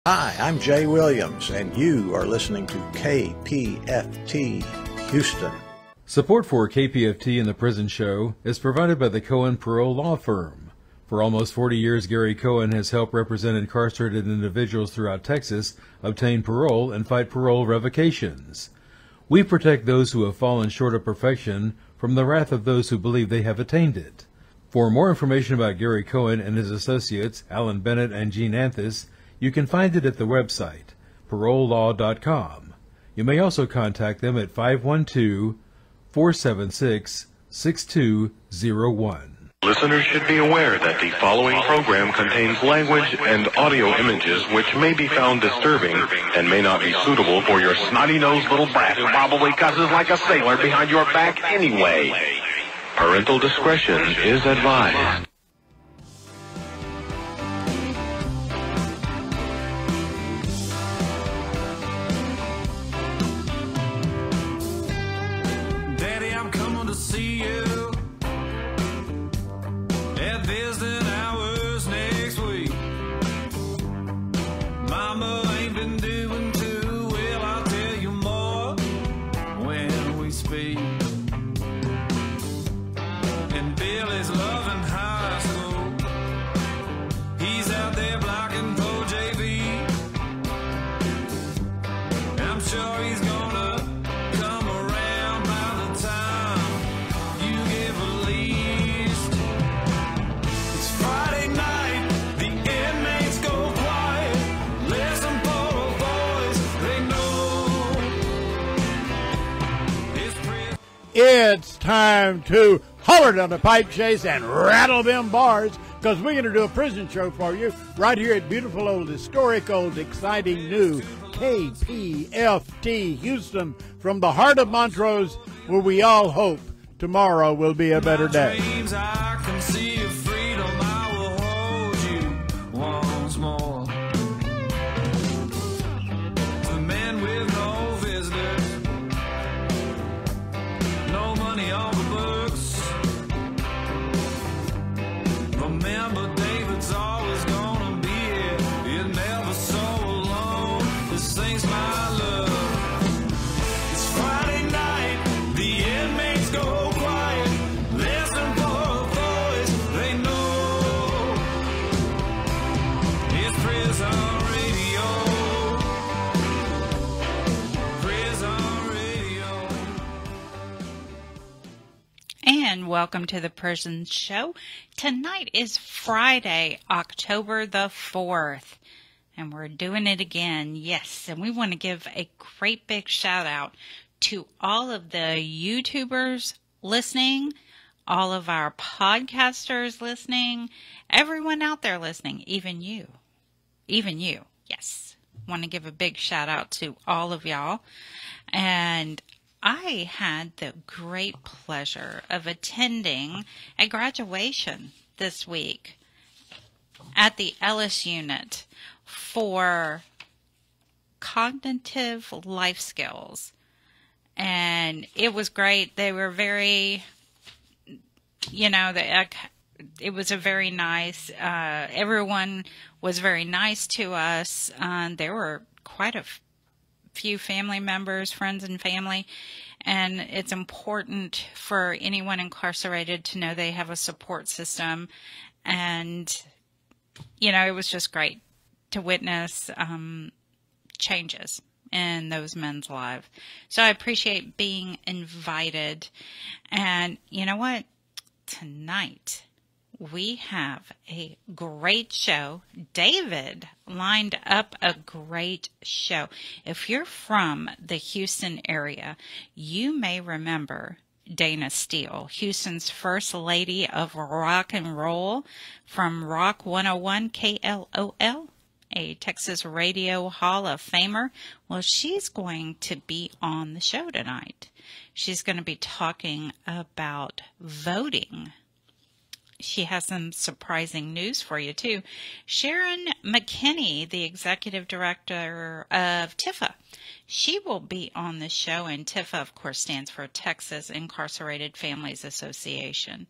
Hi, I'm Jay Williams, and you are listening to KPFT Houston. Support for KPFT and the Prison Show is provided by the Cohen Parole Law Firm. For almost 40 years, Gary Cohen has helped represent incarcerated individuals throughout Texas obtain parole and fight parole revocations. We protect those who have fallen short of perfection from the wrath of those who believe they have attained it. For more information about Gary Cohen and his associates, Alan Bennett and Gene Anthis, you can find it at the website, parolelaw.com. You may also contact them at 512-476-6201. Listeners should be aware that the following program contains language and audio images which may be found disturbing and may not be suitable for your snotty-nosed little brat who probably cusses like a sailor behind your back anyway. Parental discretion is advised. It's time to holler down the pipe chase and rattle them bars, because we're going to do a prison show for you right here at beautiful old, historic old, exciting new KPFT Houston, from the heart of Montrose, where we all hope tomorrow will be a better day. And welcome to the Prison Show. Tonight is Friday, October the 4th, and we're doing it again. Yes, and we want to give a great big shout out to all of the YouTubers listening, all of our podcasters listening, everyone out there listening, even you. Yes, want to give a big shout out to all of y'all. And I had the great pleasure of attending a graduation this week at the Ellis Unit for cognitive life skills. And it was great. They were very, it was a very nice, everyone was very nice to us. There were quite a few family members, friends and family, and it's important for anyone incarcerated to know they have a support system. And it was just great to witness changes in those men's lives. So I appreciate being invited. And you know what? Tonight we have a great show. David lined up a great show. If you're from the Houston area, you may remember Dayna Steele, Houston's first lady of rock and roll from Rock 101 KLOL, a Texas Radio Hall of Famer. Well, she's going to be on the show tonight. She's going to be talking about voting. She has some surprising news for you, too. Sharon McKinney, the executive director of TIFA, she will be on the show, and TIFA, of course, stands for Texas Incarcerated Families Association.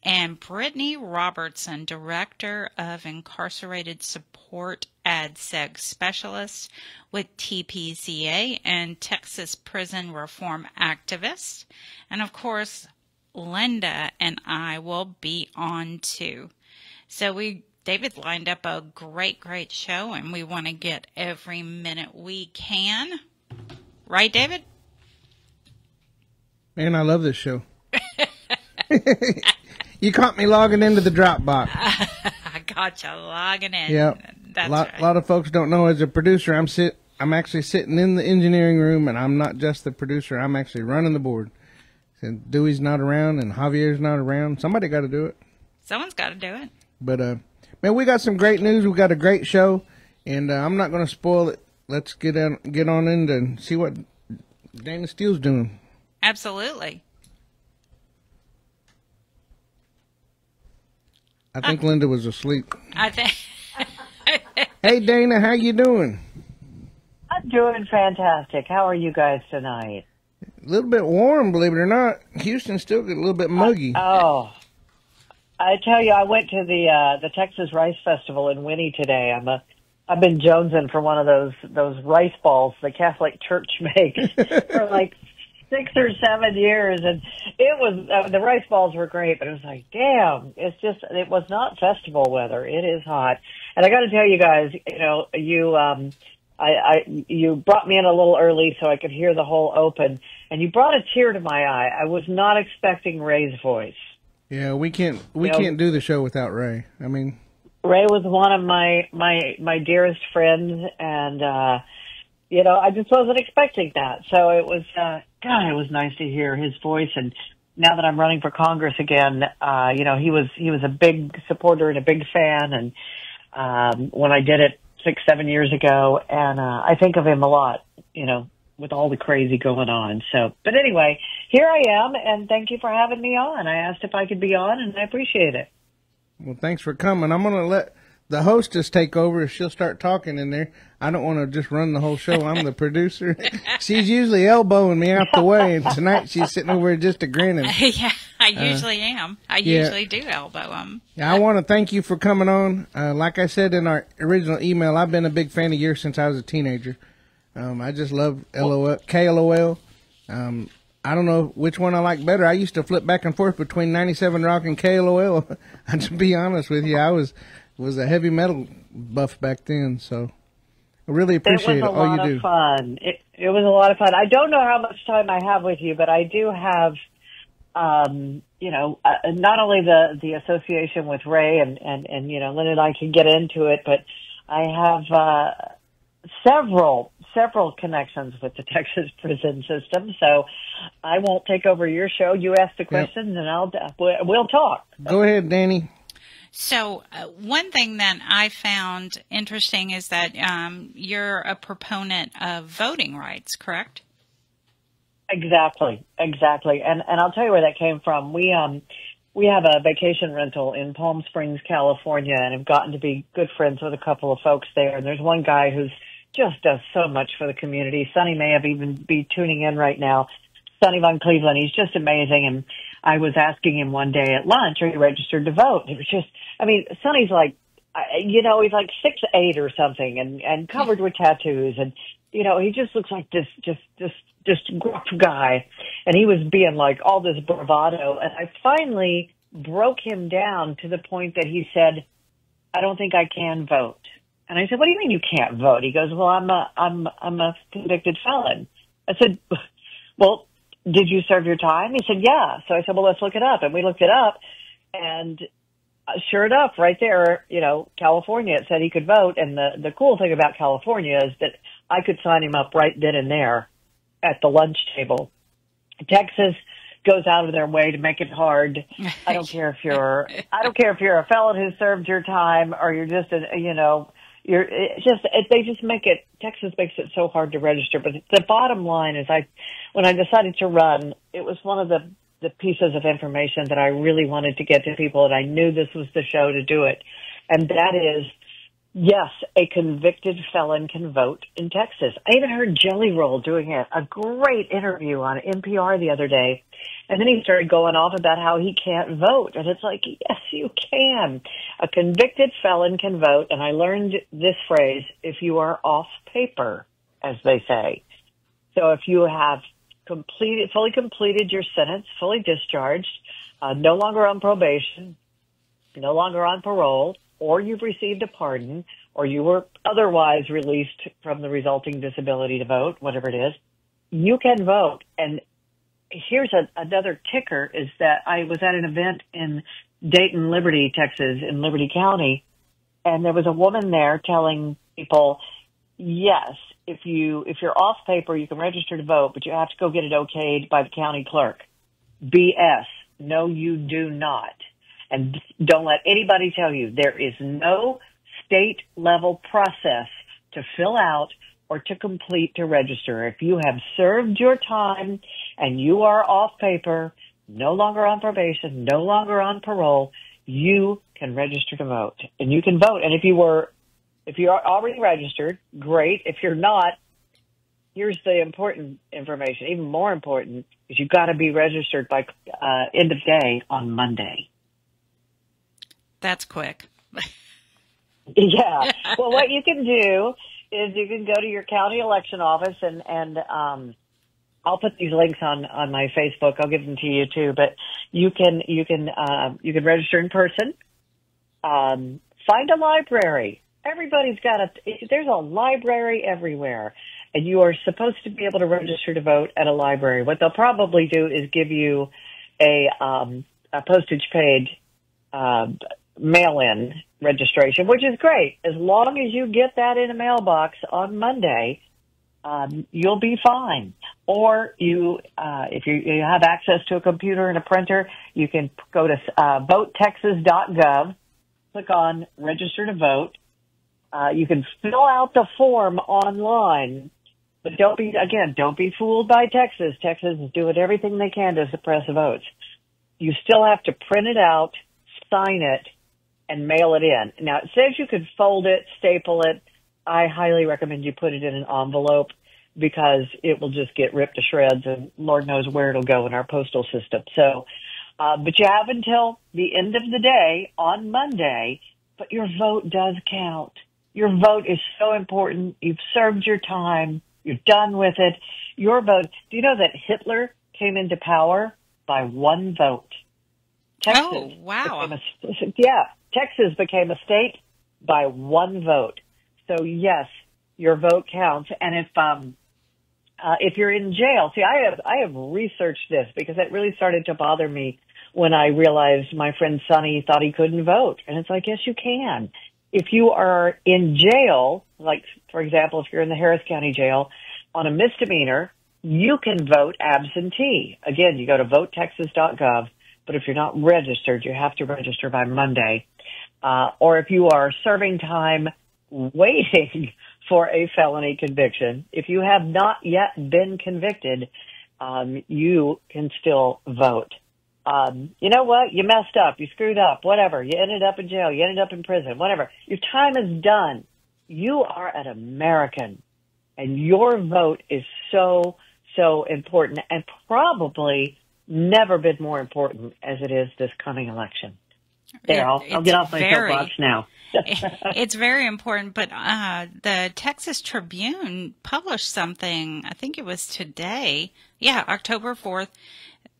and Brittany Robertson, Director of Incarcerated Support Ad-Seg Specialist with TPCA and Texas Prison Reform Activist. And of course, Linda and I will be on too. So David lined up a great show, and we want to get every minute we can. Right, David? Man, I love this show. You caught me logging into the Dropbox. I got you logging in. Yeah, That's right. right. A lot of folks don't know. As a producer, I'm actually sitting in the engineering room, and I'm not just the producer. I'm actually running the board. And Dewey's not around, and Javier's not around. Somebody got to do it. Someone's got to do it. But man, we got some great news. We got a great show, and I'm not going to spoil it. Let's get on in and see what Dayna Steele's doing. Absolutely. I think Linda was asleep. I think. Hey, Dayna, how you doing? I'm doing fantastic. How are you guys tonight? A little bit warm, believe it or not. Houston's still a little bit muggy. Oh, I tell you, I went to the Texas Rice Festival in Winnie today. I've been jonesing for one of those rice balls the Catholic Church makes for like 6 or 7 years, and it was the rice balls were great, but it was like, damn, it was not festival weather. It is hot, and I got to tell you guys, you brought me in a little early so I could hear the whole open, and you brought a tear to my eye. I was not expecting Ray's voice. Yeah, we can't do the show without Ray. I mean, Ray was one of my dearest friends, and I just wasn't expecting that. So it was God, it was nice to hear his voice. And now that I'm running for Congress again, he was a big supporter and a big fan, and when I did it 6-7 years ago, and I think of him a lot, with all the crazy going on. So, but anyway, here I am, and thank you for having me on. I asked if I could be on, and I appreciate it. Well, thanks for coming. I'm going to let the hostess take over if she'll start talking in there. I don't want to just run the whole show. I'm the producer. She's usually elbowing me out the way, and tonight she's sitting over here just grinning. Yeah, I usually am. I usually do elbow them. I want to thank you for coming on. Like I said in our original email, I've been a big fan of yours since I was a teenager. I just love KLOL. I don't know which one I like better. I used to flip back and forth between 97 Rock and KLOL. To be honest with you, I was a heavy metal buff back then, so I really appreciate all you do. It was a lot of fun. It was a lot of fun. I don't know how much time I have with you, but I do have, not only the association with Ray and Lynn and I can get into it, but I have several connections with the Texas prison system, so I won't take over your show. You ask the questions, and we'll talk. Go ahead, Dani. So one thing that I found interesting is that you're a proponent of voting rights, correct? Exactly. And I'll tell you where that came from. We have a vacation rental in Palm Springs, California, and have gotten to be good friends with a couple of folks there. And there's one guy who's just does so much for the community. Sonny may have even be tuning in right now. Sonny Von Cleveland, he's just amazing. And I was asking him one day at lunch, are you registered to vote? It was just, Sonny's like, he's like 6'8" or something and covered with tattoos. And, he just looks like this gruff guy. And he was being like all this bravado. And I finally broke him down to the point that he said, I don't think I can vote. And I said, what do you mean you can't vote? He goes, well, I'm a convicted felon. I said, well, did you serve your time? He said, yeah. So I said, well, let's look it up. And we looked it up, and sure enough, right there, California, it said he could vote. And the cool thing about California is that I could sign him up right then and there at the lunch table. Texas goes out of their way to make it hard. I don't care if you're a felon who served your time or you're just they just make it, Texas makes it so hard to register. But the bottom line is when I decided to run, it was one of the pieces of information that I really wanted to get to people, and I knew this was the show to do it. And that is Yes, a convicted felon can vote in Texas. I even heard Jelly Roll doing a great interview on NPR the other day. And then he started going off about how he can't vote. And it's like, yes, you can. A convicted felon can vote. And I learned this phrase, if you are off paper, as they say. So if you have fully completed your sentence, fully discharged, no longer on probation, no longer on parole, or you've received a pardon, or you were otherwise released from the resulting disability to vote, whatever it is, you can vote. And here's another kicker is that I was at an event in Dayton, Liberty, Texas, in Liberty County, and there was a woman there telling people, yes, if you're off paper, you can register to vote, but you have to go get it okayed by the county clerk. BS. No, you do not. And don't let anybody tell you there is no state level process to fill out or to complete to register. If you have served your time and you are off paper, no longer on probation, no longer on parole, you can register to vote and you can vote. And if you are already registered, great. If you're not, here's the important information. Even more important is you've got to be registered by end of day on Monday. That's quick. Yeah. Well, what you can do is you can go to your county election office and I'll put these links on my Facebook. I'll give them to you too, but you can register in person. Find a library. Everybody's there's a library everywhere, and you are supposed to be able to register to vote at a library. What they'll probably do is give you a postage paid, mail-in registration, which is great. As long as you get that in a mailbox on Monday, you'll be fine. Or if you have access to a computer and a printer, you can go to votetexas.gov, click on register to vote. You can fill out the form online, but don't be fooled by Texas. Texas is doing everything they can to suppress votes. You still have to print it out, sign it, and mail it in. Now, it says you could fold it, staple it. I highly recommend you put it in an envelope because it will just get ripped to shreds, and Lord knows where it'll go in our postal system. So, but you have until the end of the day on Monday, but your vote does count. Your vote is so important. You've served your time. You're done with it. Your vote. Do you know that Hitler came into power by one vote? Texas. Oh, wow. Texas became a state by one vote. So yes, your vote counts. And if you're in jail, see, I have researched this because it really started to bother me when I realized my friend Sonny thought he couldn't vote. And it's like, yes, you can. If you are in jail, like, for example, if you're in the Harris County Jail on a misdemeanor, you can vote absentee. Again, you go to votetexas.gov. But if you're not registered, you have to register by Monday. Or if you are serving time waiting for a felony conviction, if you have not yet been convicted, you can still vote. You know what? You messed up. You screwed up. Whatever. You ended up in jail. You ended up in prison. Whatever. Your time is done. You are an American, and your vote is so, so important, and probably never been more important as it is this coming election. There, I'll get off my soapbox now. It's very important, but the Texas Tribune published something, I think it was today, October 4th,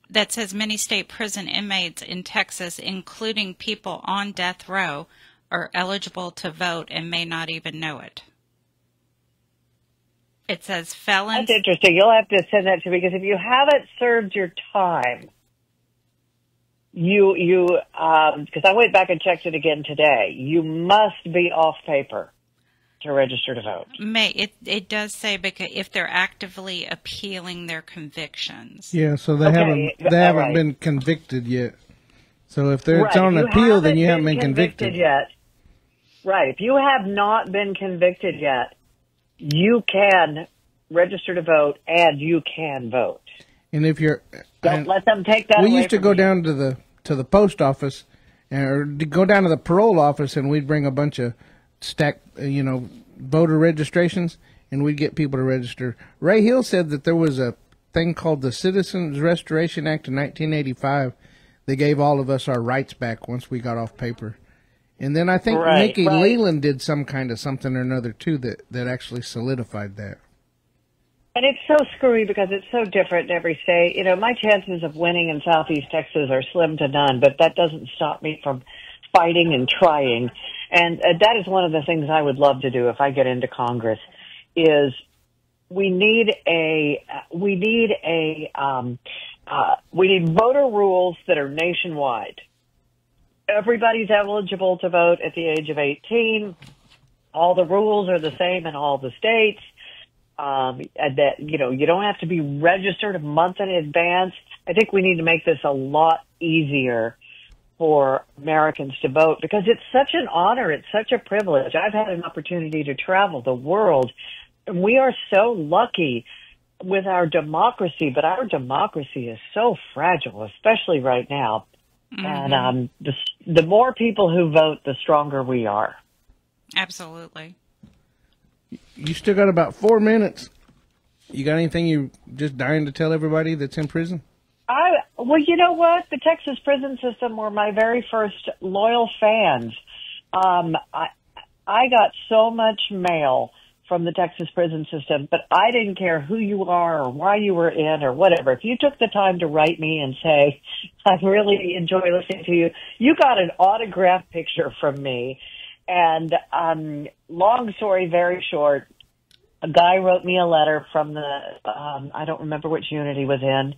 that says many state prison inmates in Texas, including people on death row, are eligible to vote and may not even know it. It says felons. That's interesting. You'll have to send that to me because if you haven't served your time, because I went back and checked it again today, you must be off paper to register to vote. It does say because if they're actively appealing their convictions. Yeah, so they haven't been convicted yet. So if it's on appeal, then you haven't been convicted yet. Right. If you have not been convicted yet, you can register to vote and you can vote. And if you're don't let them take that away. We used to go down to the post office or go down to the parole office, and we'd bring a bunch of stack, voter registrations, and we'd get people to register. Ray Hill said that there was a thing called the Citizens Restoration Act of 1985 that gave all of us our rights back once we got off paper. And then I think Nikki Leland did some kind of something or another, too, that actually solidified that. And it's so screwy because it's so different in every state. My chances of winning in Southeast Texas are slim to none, but that doesn't stop me from fighting and trying. And that is one of the things I would love to do if I get into Congress is we need voter rules that are nationwide. Everybody's eligible to vote at the age of 18. All the rules are the same in all the states. That, you don't have to be registered a month in advance. I think we need to make this a lot easier for Americans to vote because it's such an honor. It's such a privilege. I've had an opportunity to travel the world, and we are so lucky with our democracy, but our democracy is so fragile, especially right now. Mm-hmm. And the more people who vote, the stronger we are. Absolutely. You still got about 4 minutes. You got anything you just dying to tell everybody that's in prison? Well, you know what? The Texas prison system were my very first loyal fans. I got so much mail from the Texas prison system, but I didn't care who you are or why you were in or whatever. If you took the time to write me and say, I really enjoy listening to you, you got an autographed picture from me. And long story very short, a guy wrote me a letter from the, I don't remember which unit he was in,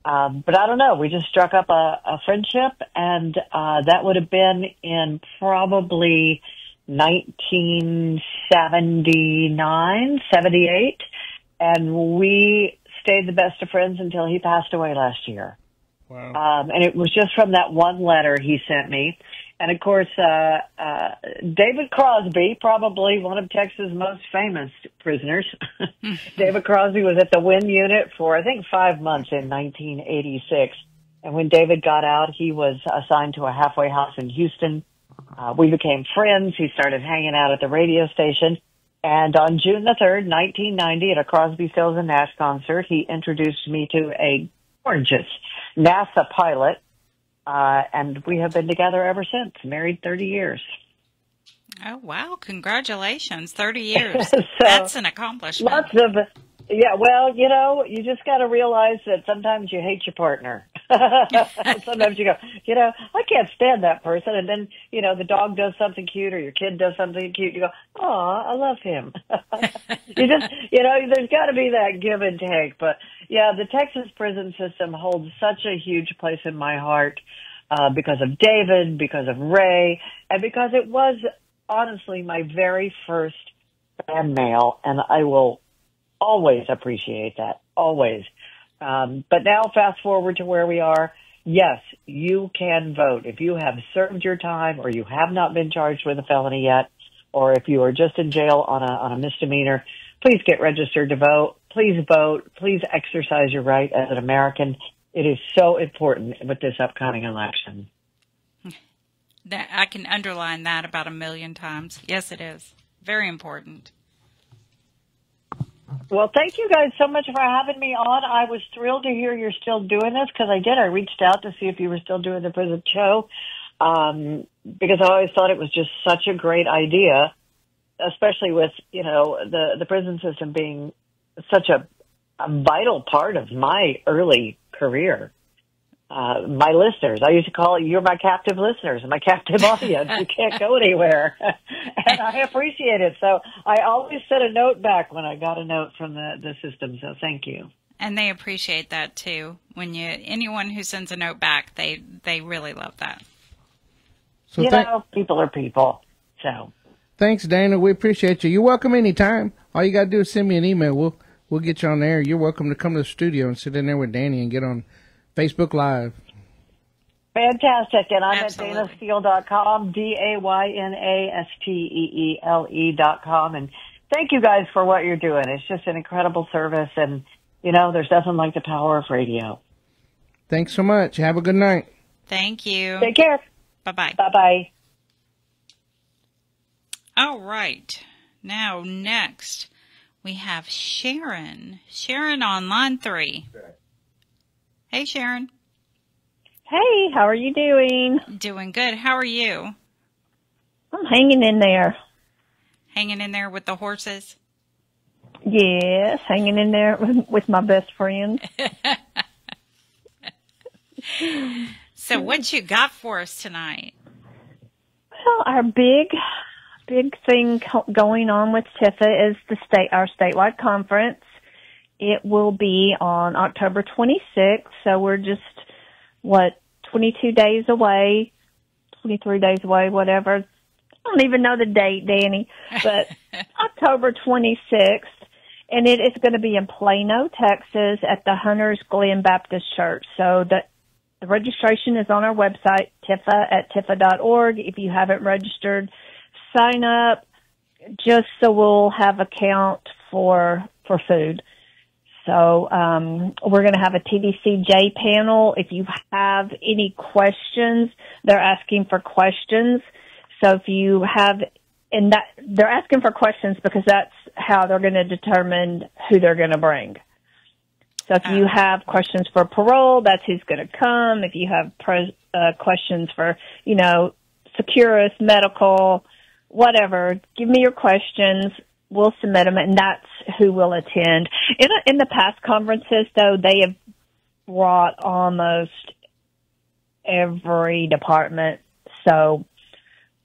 but I don't know. We just struck up a friendship, and that would have been in probably 1979, 78, and we stayed the best of friends until he passed away last year. Wow. And it was just from that one letter he sent me. And, of course, David Crosby, probably one of Texas' most famous prisoners. David Crosby was at the Wynn unit for, I think, 5 months in 1986. And when David got out, he was assigned to a halfway house in Houston. We became friends. He started hanging out at the radio station. And on June the 3rd, 1990, at a Crosby, Stills and Nash concert, he introduced me to a gorgeous NASA pilot. And we have been together ever since, married 30 years. Oh, wow. Congratulations. 30 years. So, that's an accomplishment. Well, you just got to realize that sometimes you hate your partner. Sometimes you go, I can't stand that person. And then, the dog does something cute or your kid does something cute. You go, oh, I love him. There's got to be that give and take. But, yeah, the Texas prison system holds such a huge place in my heart because of David, because of Ray, and because it was honestly my very first fan mail, and I will always appreciate that, always. But now fast forward to where we are. Yes, you can vote. If you have served your time or you have not been charged with a felony yet, or if you are just in jail on a misdemeanor, please get registered to vote. Please vote. Please exercise your right as an American. It is so important with this upcoming election. I can underline that about 1 million times. Yes, it is. Very important. Well, thank you guys so much for having me on. I was thrilled to hear you're still doing this because I did. I reached out to see if you were still doing the prison show because I always thought it was just such a great idea, especially with, the prison system being such a vital part of my early career. My listeners, I used to call it, you're my captive listeners and my captive audience. You can't go anywhere. And I appreciate it. So I always sent a note back when I got a note from the system. So thank you. And they appreciate that too. Anyone who sends a note back, they really love that. So people are people. So thanks, Dana. We appreciate you. You're welcome anytime. All you got to do is send me an email. We'll get you on there. You're welcome to come to the studio and sit in there with Dani and get on Facebook Live. Fantastic. And I'm Absolutely. at DaynaSteele.com, DaynaSteele.com. And thank you guys for what you're doing. It's just an incredible service. And, there's nothing like the power of radio. Thanks so much. Have a good night. Thank you. Take care. Bye-bye. Bye-bye. All right. Now, next, we have Sharon. Sharon on line 3. Hey, Sharon. Hey, how are you doing? Doing good. How are you? I'm hanging in there. Hanging in there with the horses? Yes, hanging in there with my best friend. So what you got for us tonight? Well, our big thing going on with TIFA is our statewide conference. It will be on October 26th, so we're just, 22 days away, 23 days away, whatever. I don't even know the date, Dani, but October 26th, and it is going to be in Plano, Texas, at the Hunters Glen Baptist Church. So the registration is on our website, tifa.org. If you haven't registered, sign up just so we'll have a count for food. So we're going to have a TDCJ panel. If you have any questions, they're asking for questions. So if you have, and that they're asking for questions because that's how they're going to determine who they're going to bring. So if you have questions for parole, that's who's going to come. If you have questions for, Securus, medical, whatever, give me your questions. We'll submit them, and that's who will attend. In the past conferences, though, they have brought almost every department. So,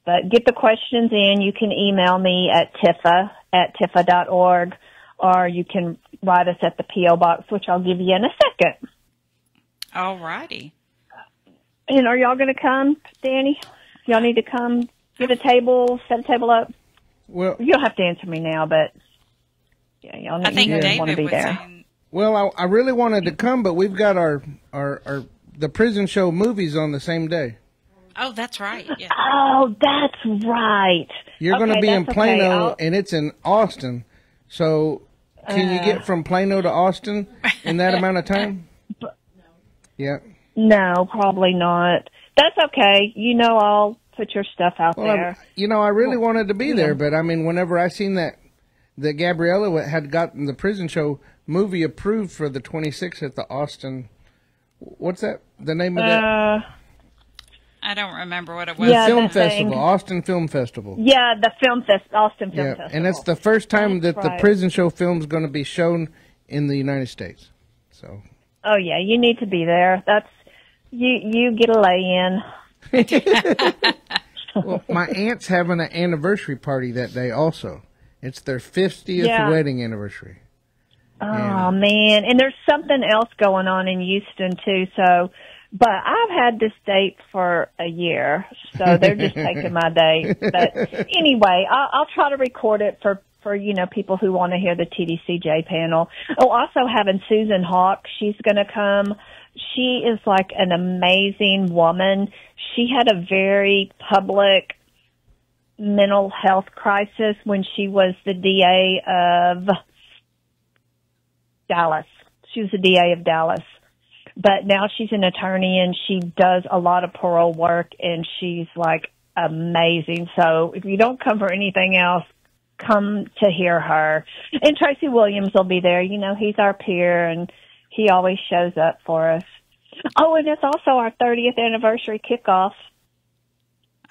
but get the questions in. You can email me at tifa@tifa.org, or you can write us at the P.O. Box, which I'll give you in a second. All righty. And are y'all going to come, Dani? Y'all need to come, get a table, set a table up? Well, you don't have to answer me now, but yeah, y'all I think David want to be was there. saying... Well, I really wanted to come, but we've got our the prison show movies on the same day. Oh, that's right. Yeah. Oh, that's right. You're going to be in Plano, and it's in Austin. So, can you get from Plano to Austin in that amount of time? Yeah. No, probably not. That's okay. I'll put your stuff out there. I really wanted to be there, but I mean, whenever I seen that Gabriella had gotten the prison show movie approved for the 26th at the Austin, what's that? The name of that? I don't remember what it was. The film festival, Austin Film Festival. Yeah, the Austin Film Festival. And it's the first time that the prison show film is going to be shown in the United States. So. Oh yeah, you need to be there. That's you get a lay-in. Well, my aunt's having an anniversary party that day also. It's their 50th wedding anniversary. Oh, man. And there's something else going on in Houston, too. So, but I've had this date for a year, so they're just taking my date. But anyway, I'll try to record it for people who want to hear the TDCJ panel. Oh, also having Susan Hawk. She's going to come. She is like an amazing woman. She had a very public mental health crisis when she was the DA of Dallas. She was the DA of Dallas. But now she's an attorney and she does a lot of parole work and she's like amazing. So if you don't come for anything else, come to hear her. And Tracy Williams will be there. He's our peer and he always shows up for us. Oh, and it's also our 30th anniversary kickoff.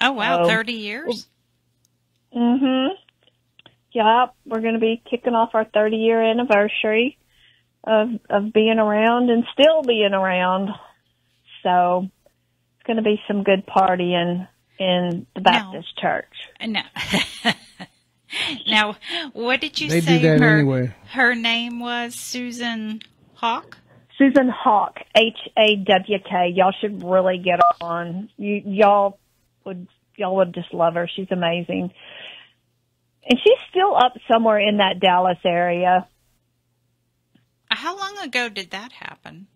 Oh, wow, 30 years? Mm-hmm. Yep, we're going to be kicking off our 30-year anniversary of being around and still being around. So it's going to be some good partying in the Baptist church. No. Now, what did you say do that anyway. Her name was? Susan Hawk? Susan Hawk, Hawk. Y'all should really get on. Y'all would just love her. She's amazing. And she's still up somewhere in that Dallas area. How long ago did that happen?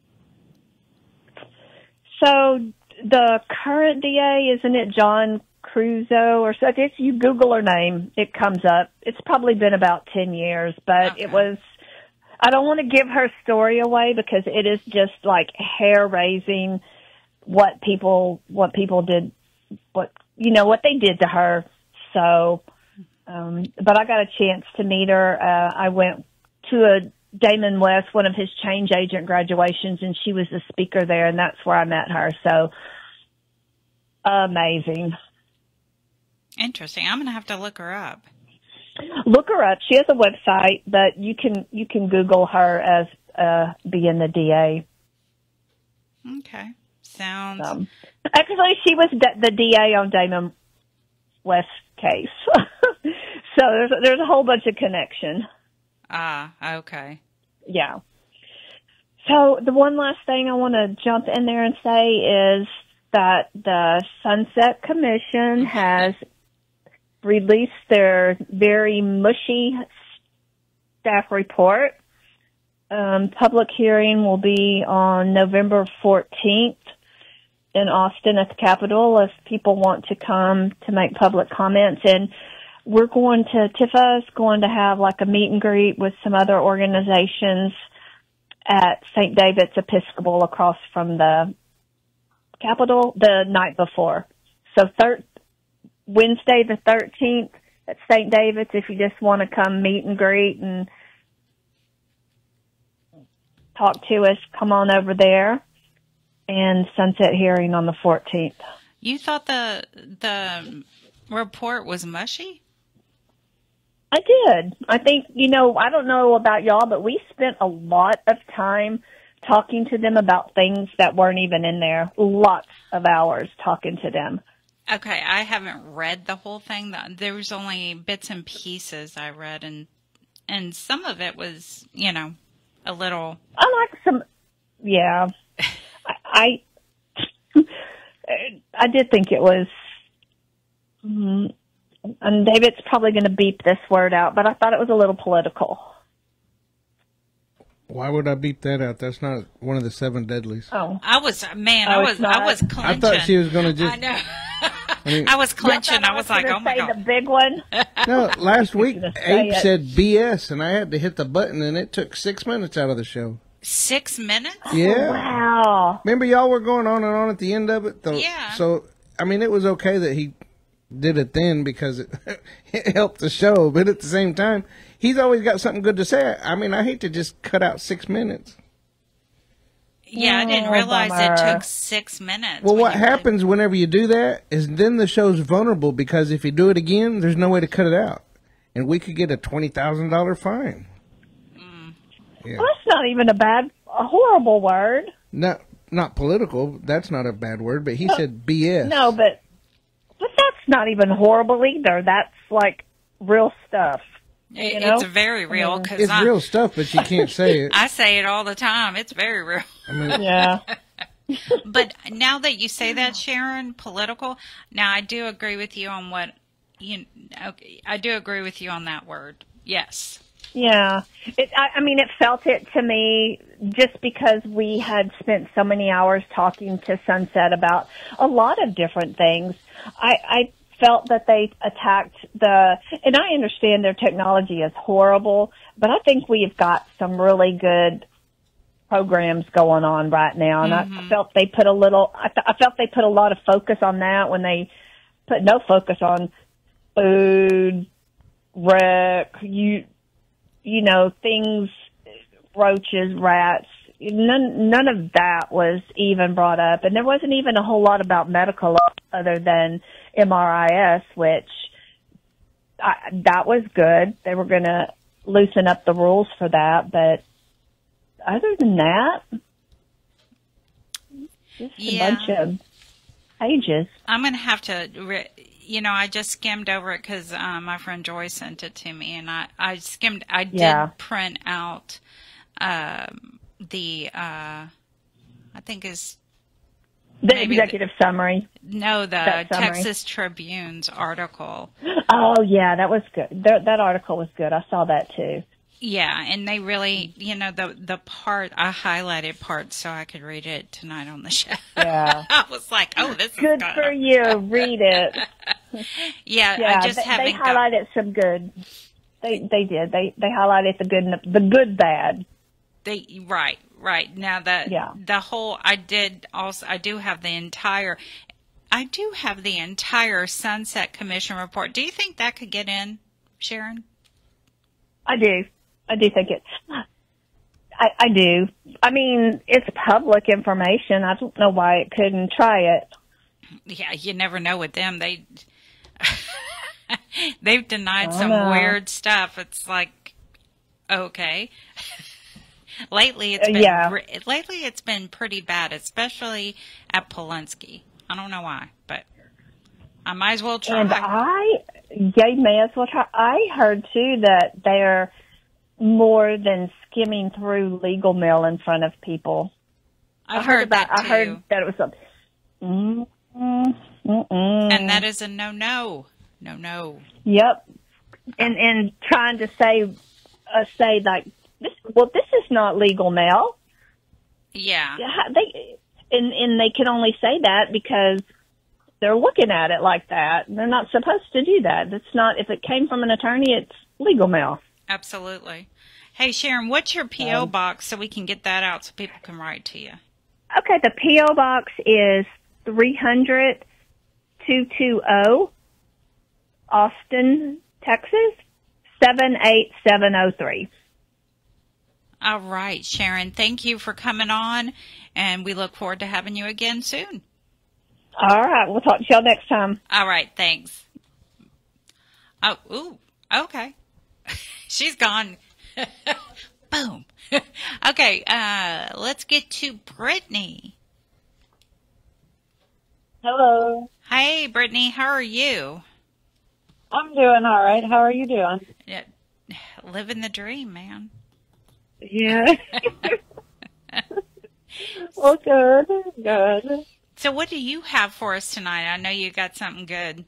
So the current DA, isn't it John Cruzo or so? If you Google her name, it comes up. It's probably been about 10 years, but It was, I don't want to give her story away because it is just like hair raising what people did, what they did to her. So But I got a chance to meet her. I went to a Damon West, one of his change agent graduations, and she was the speaker there, and that's where I met her. So amazing. Interesting. I'm going to have to look her up. Look her up. She has a website, but you can Google her as being the DA. Okay. Sounds. Actually, she was the DA on Damon West's case. So there's a whole bunch of connection. Ah, okay. Yeah. So the one last thing I want to jump in there and say is that the Sunset Commission has released their very mushy staff report. Public hearing will be on November 14th in Austin at the Capitol if people want to come to make public comments. And we're going to, TIFA is going to have like a meet and greet with some other organizations at St. David's Episcopal across from the Capitol the night before. So Wednesday the 13th at St. David's, if you just want to come meet and greet and talk to us, come on over there. And sunset hearing on the 14th. You thought the report was mushy? I did. I think, I don't know about y'all, but we spent a lot of time talking to them about things that weren't even in there. Lots of hours talking to them. Okay, I haven't read the whole thing. There was only bits and pieces I read, and some of it was, a little... I like some... Yeah. I did think it was... and David's probably going to beep this word out, but I thought it was a little political. Why would I beep that out? That's not one of the 7 deadlies. Oh, I was clenching. I thought she was going to just... I know. I was clenching. I was like, oh my God. The big one. No, last week, Abe said BS, and I had to hit the button, and it took 6 minutes out of the show. 6 minutes? Yeah. Wow. Remember, y'all were going on and on at the end of it? Yeah. So, it was okay that he did it then because it helped the show, but at the same time, he's always got something good to say. I hate to just cut out 6 minutes. Yeah, I didn't realize it took 6 minutes. Well, what happens whenever you do that is then the show's vulnerable because if you do it again, there's no way to cut it out. And we could get a $20,000 fine. Yeah. Well, that's not even a horrible word. No, not political. That's not a bad word, but he said BS. No, but that's not even horrible either. That's like real stuff. It's very real. Cause it's real stuff, but you can't say it. I say it all the time. It's very real. Yeah. But now that you say that, Sharon, political, now I do agree with you on I do agree with you on that word. Yes. Yeah. It felt it to me just because we had spent so many hours talking to Sunset about a lot of different things. I felt that they attacked and I understand their technology is horrible, but I think we've got some really good programs going on right now. And I felt they put a lot of focus on that when they put no focus on food, rec, things, roaches, rats. None of that was even brought up. And there wasn't even a whole lot about medical other than MRIS, which that was good. They were going to loosen up the rules for that. But other than that, just a bunch of pages. I'm going to have to... I just skimmed over it because my friend Joy sent it to me, and I skimmed. I did print out I think is the executive summary. No, the Texas Tribune's article. Oh yeah, that was good. That article was good. I saw that too. Yeah, and they really, the part, I highlighted parts so I could read it tonight on the show. Yeah. I was like, oh, this good is good for you. Read it. Yeah, I just haven't. They highlighted some good. They did. They highlighted the good bad. Right. Now the whole, I do have the entire Sunset Commission report. Do you think that could get in Sharon? I do. I do think it's. I do. I mean, it's public information. I don't know why it couldn't try it. Yeah, you never know with them. They've denied some weird stuff. It's like, okay. Lately, it's been pretty bad, especially at Polinsky. I don't know why, but I might as well try. And you may as well try. I heard too that they're more than skimming through legal mail in front of people. I heard that too. I heard that it was and that is a no. Yep. And trying to say like this is not legal mail. Yeah. And they can only say that because they're looking at it like that. They're not supposed to do that. It's not, if it came from an attorney, it's legal mail. Absolutely. Hey, Sharon, what's your P.O. box so we can get that out so people can write to you? Okay, the P.O. box is 300-220, Austin, Texas, 78703. All right, Sharon, thank you for coming on, and we look forward to having you again soon. All right, we'll talk to y'all next time. All right, thanks. Oh, ooh, okay. She's gone. Boom. Okay, let's get to Brittany. Hello. Hey, Brittany, how are you? I'm doing all right. How are you doing? Yeah, living the dream, man. Yeah. Well, good. So what do you have for us tonight? I know you got something good.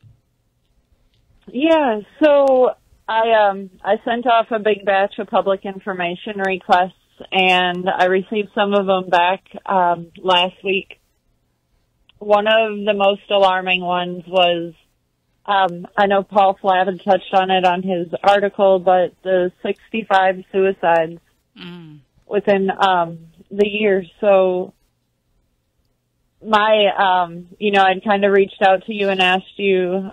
Yeah, so I sent off a big batch of public information requests, and I received some of them back last week. One of the most alarming ones was, I know Paul Flatt had touched on it on his article, but the 65 suicides within the year. So I'd kind of reached out to you and asked you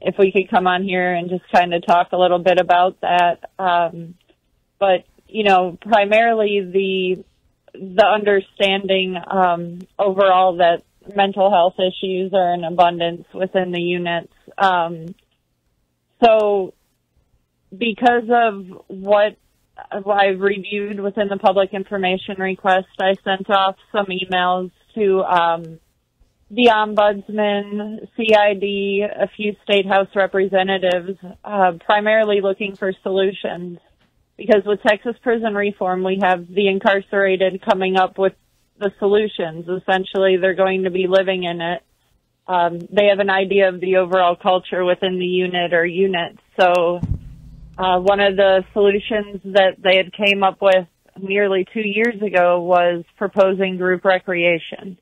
if we could come on here and just kind of talk a little bit about that. But, primarily the understanding overall that mental health issues are in abundance within the units. So because of what I've reviewed within the public information request, I sent off some emails to the Ombudsman, CID, a few State House representatives, primarily looking for solutions. Because with Texas prison reform, we have the incarcerated coming up with the solutions. Essentially, they're going to be living in it. They have an idea of the overall culture within the unit or units. So one of the solutions that they had came up with nearly 2 years ago was proposing group recreation.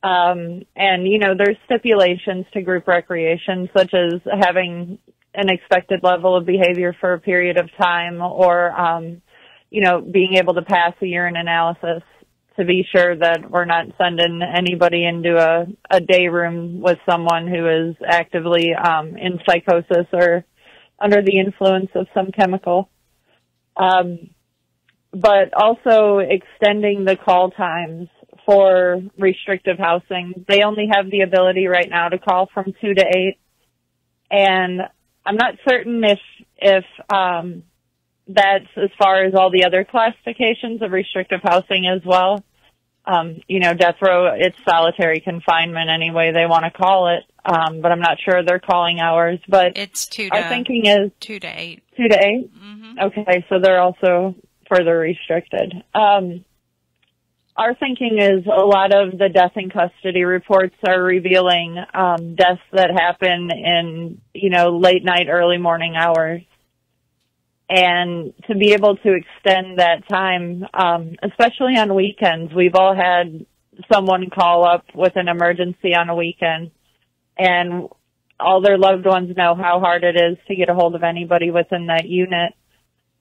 And, there's stipulations to group recreation, such as having an expected level of behavior for a period of time or, being able to pass a urine analysis to be sure that we're not sending anybody into a day room with someone who is actively in psychosis or under the influence of some chemical. But also extending the call times for restrictive housing. They only have the ability right now to call from 2 to 8. And I'm not certain if that's as far as all the other classifications of restrictive housing as well. Death row, it's solitary confinement any way they want to call it. But I'm not sure their calling hours. But it's 2 our thinking is 2 to 8. 2 to 8? Mm-hmm. Okay, so they're also further restricted. Our thinking is a lot of the death in custody reports are revealing deaths that happen in, late night, early morning hours. And to be able to extend that time, especially on weekends, we've all had someone call up with an emergency on a weekend, and all their loved ones know how hard it is to get a hold of anybody within that unit.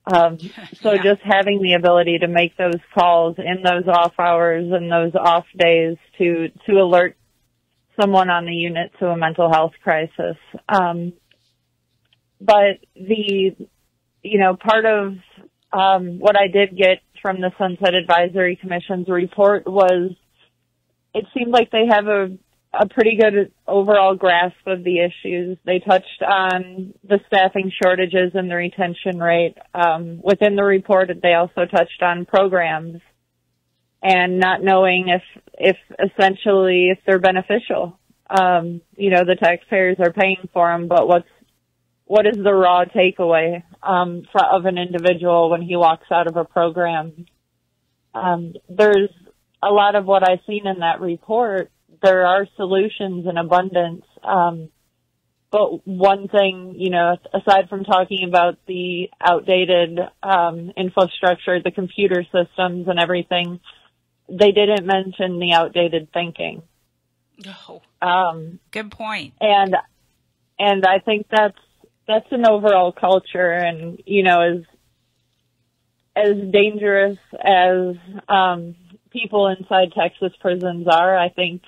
So just having the ability to make those calls in those off hours and those off days to alert someone on the unit to a mental health crisis. But part of what I did get from the Sunset Advisory Commission's report was it seemed like they have a pretty good overall grasp of the issues. They touched on the staffing shortages and the retention rate. Within the report, they also touched on programs and not knowing if they're beneficial. The taxpayers are paying for them, but what is the raw takeaway of an individual when he walks out of a program? There's a lot of what I've seen in that report. There are solutions in abundance. But one thing, aside from talking about the outdated infrastructure, the computer systems and everything, they didn't mention the outdated thinking. Oh, good point. And I think that's an overall culture, and as dangerous as people inside Texas prisons are, I think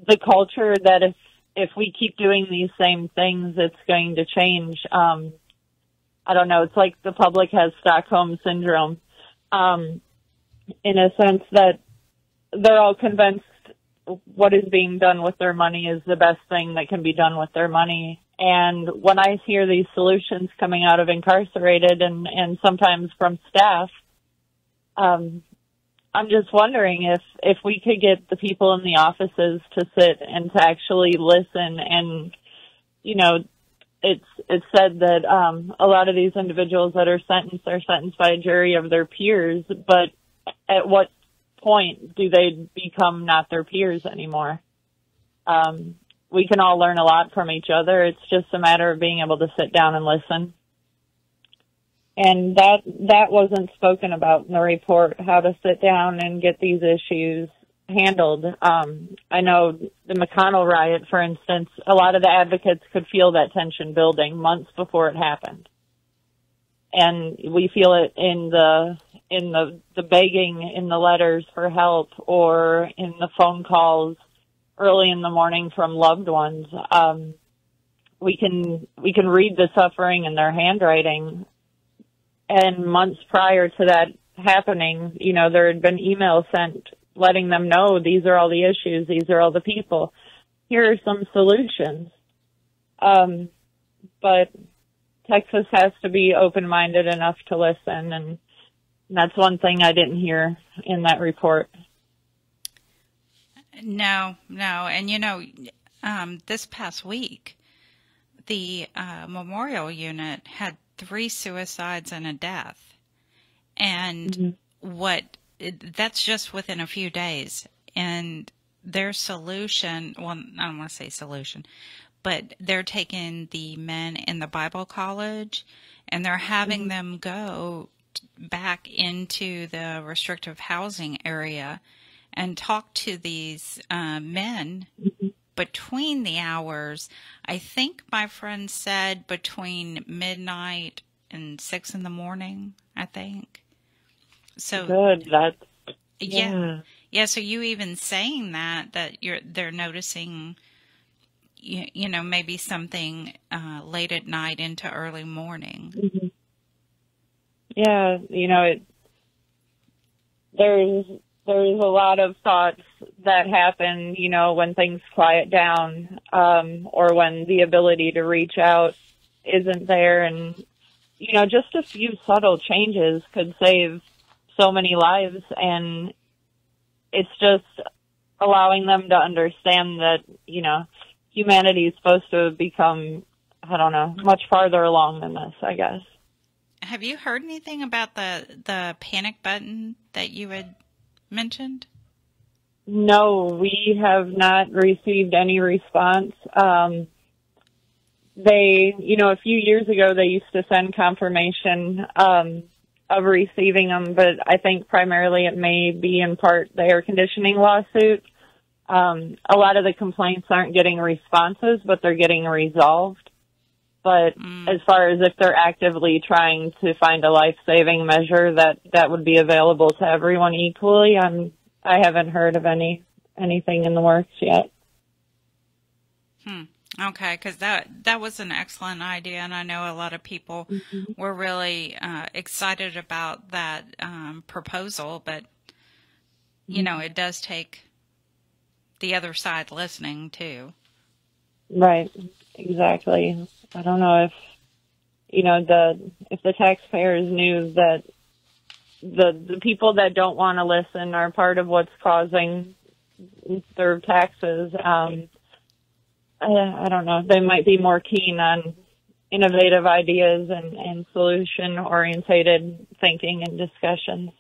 the culture that if we keep doing these same things, it's going to change. I don't know. It's like the public has Stockholm syndrome, in a sense that they're all convinced what is being done with their money is the best thing that can be done with their money. And when I hear these solutions coming out of Incarcerated and sometimes from staff, I'm just wondering if we could get the people in the offices to sit and to actually listen. And, it's said that a lot of these individuals that are sentenced by a jury of their peers, but at what point do they become not their peers anymore? We can all learn a lot from each other. It's just a matter of being able to sit down and listen. And that wasn't spoken about in the report, how to sit down and get these issues handled. I know the McConnell riot, for instance, a lot of the advocates could feel that tension building months before it happened. And we feel it in the begging in the letters for help or in the phone calls early in the morning from loved ones. We can read the suffering in their handwriting. And months prior to that happening, there had been emails sent letting them know these are all the issues, these are all the people. Here are some solutions. But Texas has to be open-minded enough to listen, and that's one thing I didn't hear in that report. No. And, this past week, the Memorial Unit had 3 suicides and a death. And that's just within a few days. And their solution, well, I don't want to say solution, but they're taking the men in the Bible college and they're having them go back into the restrictive housing area and talk to these men between the hours. I think my friend said between midnight and 6 in the morning, I think. So good. Yeah. So you even saying that they're noticing, maybe something late at night into early morning. Mm-hmm. Yeah, there's a lot of thoughts that happen, when things quiet down, or when the ability to reach out isn't there. And, just a few subtle changes could save so many lives. And it's just allowing them to understand that, humanity is supposed to become, much farther along than this, I guess. Have you heard anything about the panic button that you had mentioned? No, we have not received any response. They, a few years ago, they used to send confirmation of receiving them, but I think primarily it may be in part the air conditioning lawsuit. A lot of the complaints aren't getting responses, but they're getting resolved. But as far as if they're actively trying to find a life-saving measure that would be available to everyone equally, I haven't heard of anything in the works yet. Okay, because that was an excellent idea, and I know a lot of people were really excited about that proposal, but, you know, it does take the other side listening, too. Right, exactly. I don't know if, you know, if the taxpayers knew that the people that don't want to listen are part of what's causing their taxes. I don't know. They might be more keen on innovative ideas and solution-orientated thinking and discussions.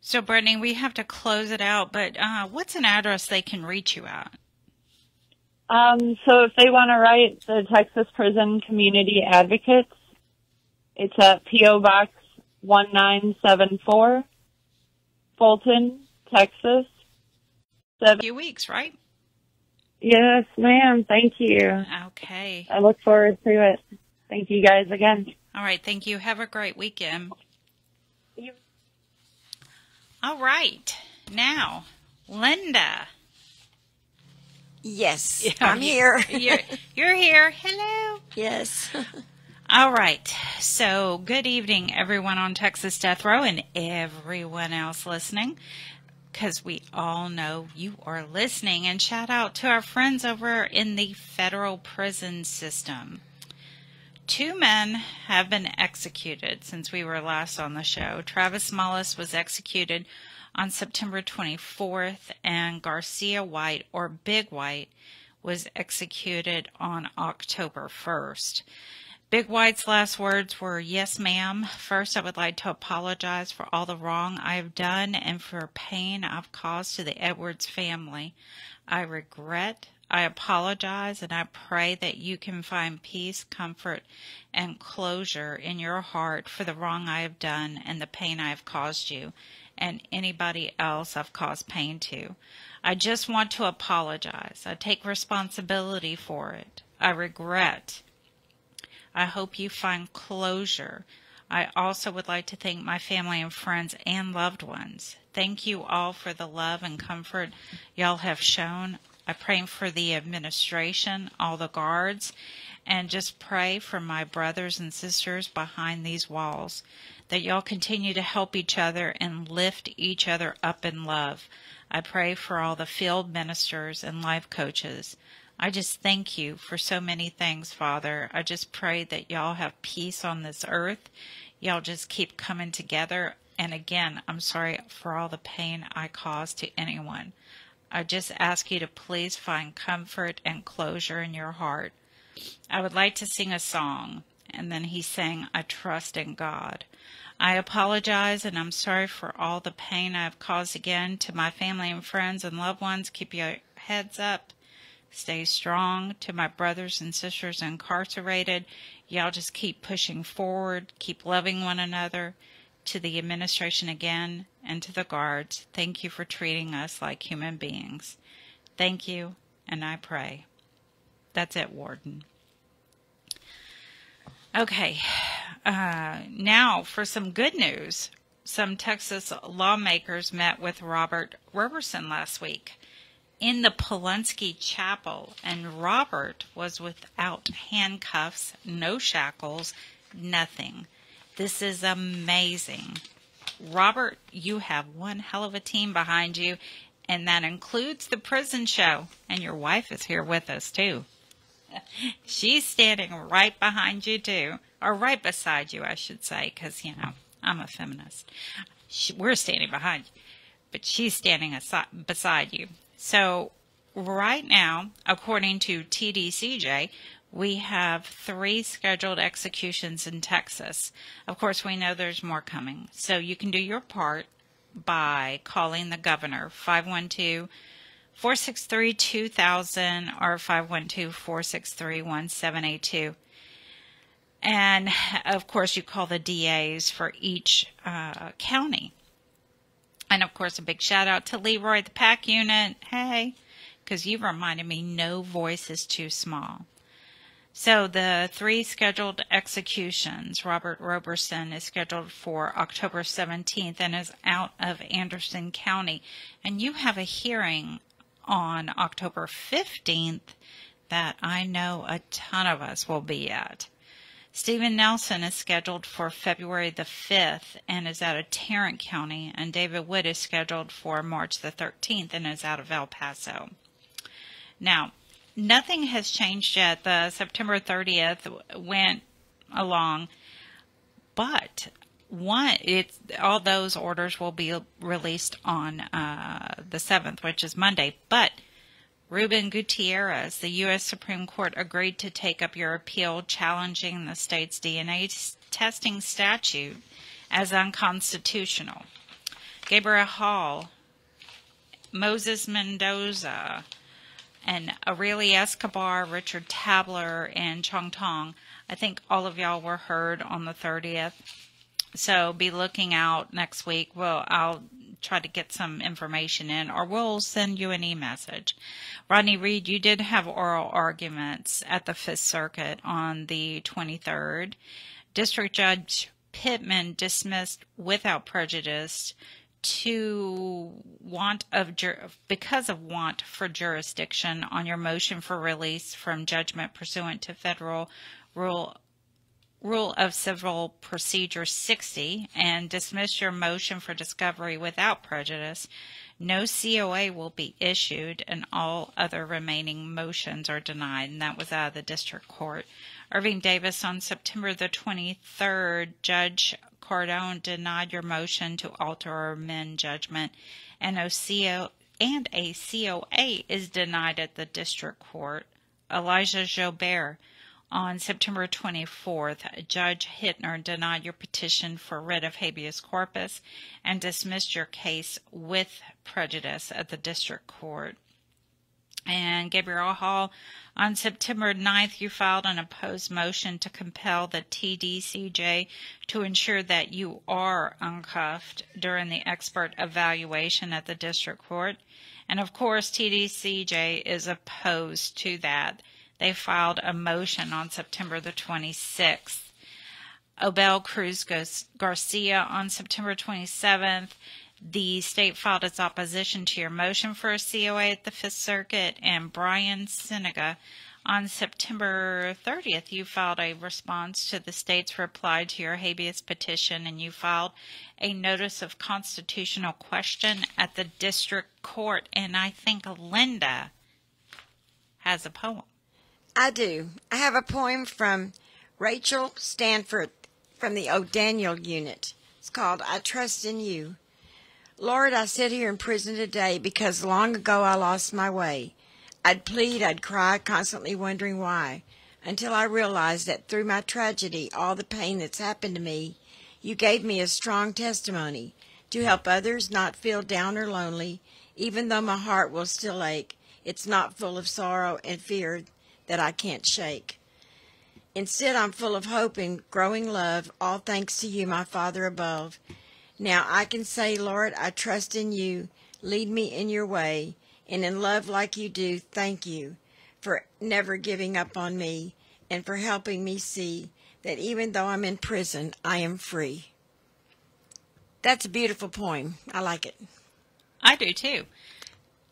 So, Brittany, we have to close it out, but what's an address they can reach you at? So if they want to write the Texas Prison Community Advocates, it's at P.O. Box 1974, Fulton, Texas. A few weeks, right? Yes, ma'am. Thank you. Okay. I look forward to it. Thank you guys again. All right. Thank you. Have a great weekend. All right. Now, Linda. Yes, I'm here. You're here. Hello. Yes. All right. So, good evening, everyone on Texas Death Row and everyone else listening, because we all know you are listening. And shout out to our friends over in the federal prison system. 2 men have been executed since we were last on the show. Travis Mullis was executed on September 24th, and Garcia White, or Big White, was executed on October 1st. Big White's last words were, "Yes, ma'am. First, I would like to apologize for all the wrong I have done and for pain I've caused to the Edwards family. I regret, I apologize, and I pray that you can find peace, comfort, and closure in your heart for the wrong I have done and the pain I have caused you and anybody else I've caused pain to. I just want to apologize. I take responsibility for it. I regret. I hope you find closure. I also would like to thank my family and friends and loved ones. Thank you all for the love and comfort y'all have shown. I pray for the administration, all the guards, and just pray for my brothers and sisters behind these walls, that y'all continue to help each other and lift each other up in love. I pray for all the field ministers and life coaches. I just thank you for so many things, Father. I just pray that y'all have peace on this earth. Y'all just keep coming together. And again, I'm sorry for all the pain I caused to anyone. I just ask you to please find comfort and closure in your heart. I would like to sing a song." And then he sang, "I trust in God. I apologize, and I'm sorry for all the pain I have caused again to my family and friends and loved ones. Keep your heads up. Stay strong. To my brothers and sisters incarcerated, y'all just keep pushing forward. Keep loving one another. To the administration again, and to the guards, thank you for treating us like human beings. Thank you, and I pray." That's it, Warden. Okay, now for some good news. Some Texas lawmakers met with Robert Robertson last week in the Polunsky Chapel, and Robert was without handcuffs, no shackles, nothing. This is amazing. Robert, you have one hell of a team behind you, and that includes the prison show, and your wife is here with us, too. She's standing right behind you, too. Or right beside you, I should say, because, you know, I'm a feminist. We're standing behind you, but she's standing beside you. So right now, according to TDCJ, we have 3 scheduled executions in Texas. Of course, we know there's more coming. So you can do your part by calling the governor, 512-463-2000 or 512-463-1782. And, of course, you call the DAs for each county. And, of course, a big shout-out to Leroy, the PAC unit. Hey, because you reminded me no voice is too small. So the 3 scheduled executions, Robert Robertson is scheduled for October 17th and is out of Anderson County. And you have a hearing on October 15th that I know a ton of us will be at. Stephen Nelson is scheduled for February the 5th and is out of Tarrant County, and David Wood is scheduled for March the 13th and is out of El Paso. Now, nothing has changed yet. The September 30th went along, but all those orders will be released on the 7th, which is Monday. But Ruben Gutierrez, the U.S. Supreme Court, agreed to take up your appeal challenging the state's DNA testing statute as unconstitutional. Gabriel Hall, Moses Mendoza, and Aurelie Escobar, Richard Tabler, and Chong Tong, I think all of y'all were heard on the 30th. So be looking out next week. I'll try to get some information in, or we'll send you an e-message. Rodney Reed, you did have oral arguments at the Fifth Circuit on the 23rd. District Judge Pittman dismissed without prejudice because of want for jurisdiction on your motion for release from judgment pursuant to Federal Rule of Civil Procedure 60, and dismiss your motion for discovery without prejudice. No COA will be issued, and all other remaining motions are denied, and that was out of the district court. Irving Davis, on September the 23rd, Judge Cardone denied your motion to alter or amend judgment, and a COA is denied at the district court. Elijah Joubert, on September 24th, Judge Hittner denied your petition for writ of habeas corpus and dismissed your case with prejudice at the district court. And Gabriel Hall, on September 9th, you filed an opposed motion to compel the TDCJ to ensure that you are uncuffed during the expert evaluation at the district court. And of course, TDCJ is opposed to that. They filed a motion on September the 26th. Obel Cruz Garcia, on September 27th, the state filed its opposition to your motion for a COA at the Fifth Circuit. And Brian Senega, on September 30th, you filed a response to the state's reply to your habeas petition, and you filed a notice of constitutional question at the district court. And I think Linda has a poem. I do. I have a poem from Rachel Stanford from the O'Daniel Unit. It's called I Trust in You. Lord, I sit here in prison today because long ago I lost my way. I'd plead, I'd cry, constantly wondering why, until I realized that through my tragedy, all the pain that's happened to me, you gave me a strong testimony to help others not feel down or lonely, even though my heart will still ache. It's not full of sorrow and fear that I can't shake. Instead, I'm full of hope and growing love, all thanks to you, my Father above. Now I can say, Lord, I trust in you. Lead me in your way, and in love like you do, thank you for never giving up on me and for helping me see that even though I'm in prison, I am free. That's a beautiful poem. I like it. I do too.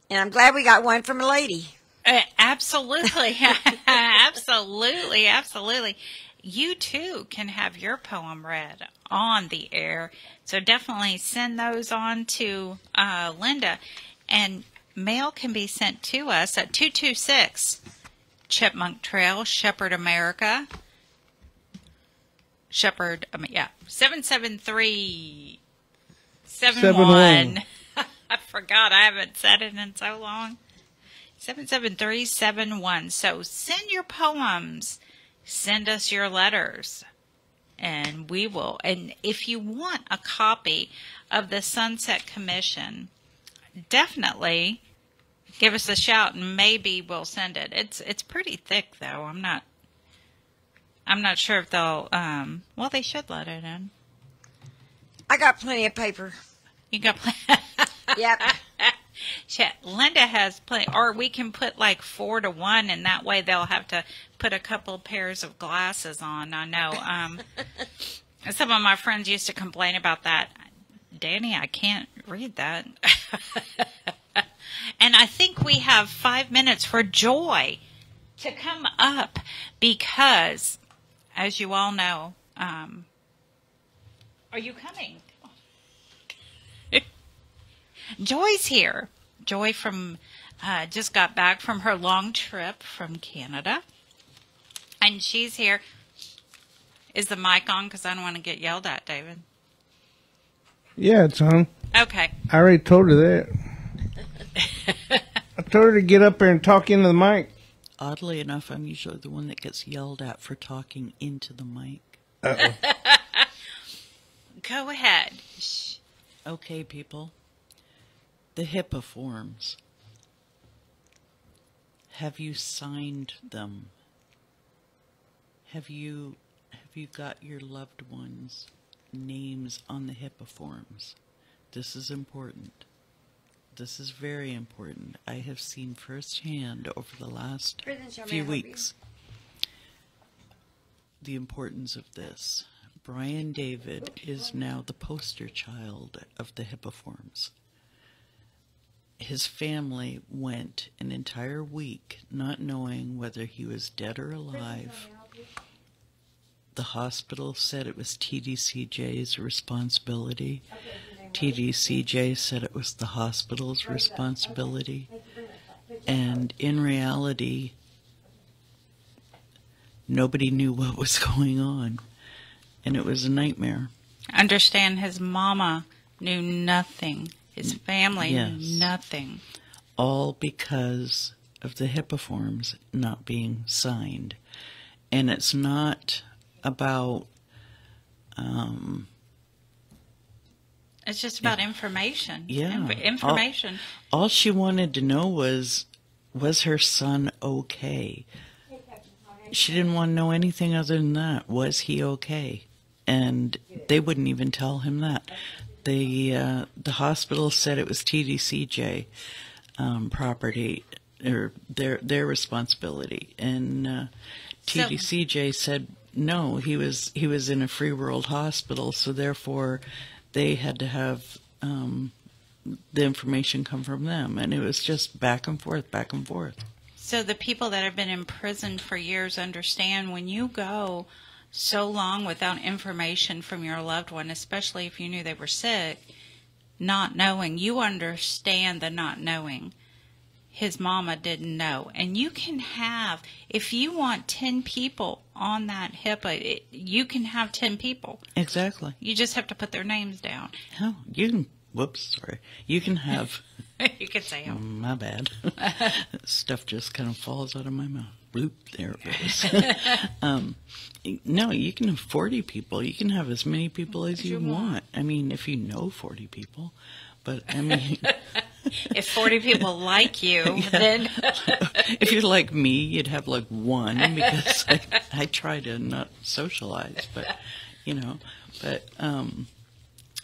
And I'm glad we got one from a lady. Absolutely. Absolutely. Absolutely. You too can have your poem read on the air. So definitely send those on to Linda. And mail can be sent to us at 226 Chipmunk Trail, Shepherd, America. 77371. I forgot. I haven't said it in so long. 77371. So send your poems. Send us your letters. And we will. And if you want a copy of the Sunset Commission, definitely give us a shout and maybe we'll send it. It's pretty thick though. I'm not sure if they'll well, they should let it in. I got plenty of paper. You got plenty. Yep. Linda has plenty, or we can put like 4 to 1, and that way they'll have to put a couple pairs of glasses on. I know. Some of my friends used to complain about that. Dani, I can't read that. And I think we have 5 minutes for Joy. to come up because, as you all know, are you coming? Joy's here. Joy from just got back from her long trip from Canada, and she's here. Is the mic on? Because I don't want to get yelled at, David. Yeah, it's on. Okay. I already told her that. I told her to get up there and talk into the mic. Oddly enough, I'm usually the one that gets yelled at for talking into the mic. Uh-oh. Go ahead. Shh. Okay, people. The HIPAA forms. Have you signed them? Have you got your loved ones' names on the HIPAA forms? This is important. This is very important. I have seen firsthand over the last few weeks the importance of this. Brian David is now the poster child of the HIPAA forms. His family went an entire week not knowing whether he was dead or alive. The hospital said it was TDCJ's responsibility. TDCJ said it was the hospital's responsibility. And in reality, nobody knew what was going on. And it was a nightmare. Understand his mama knew nothing. His family Yes. knew nothing. All because of the HIPAA forms not being signed. And it's not about... It's just about information. Yeah. Information. All she wanted to know was her son okay? She didn't want to know anything other than that. Was he okay? And they wouldn't even tell him that. The hospital said it was TDCJ property, or their responsibility, and TDCJ said no. He was in a free world hospital, so therefore they had to have the information come from them, and it was just back and forth, back and forth. So the people that have been in prison for years understand when you go so long without information from your loved one, especially if you knew they were sick, not knowing, you understand the not knowing. His mama didn't know. And you can have, if you want 10 people on that HIPAA, you can have 10 people. Exactly. You just have to put their names down. Oh, you can, whoops, sorry. You can have... You could say, oh. My bad. Stuff just kind of falls out of my mouth. Bloop, there it goes. No, you can have 40 people. You can have as many people as you want. I mean, if you know 40 people. But, I mean... If 40 people like you, then... If you're like me, you'd have like one, because I try to not socialize, but, you know, but...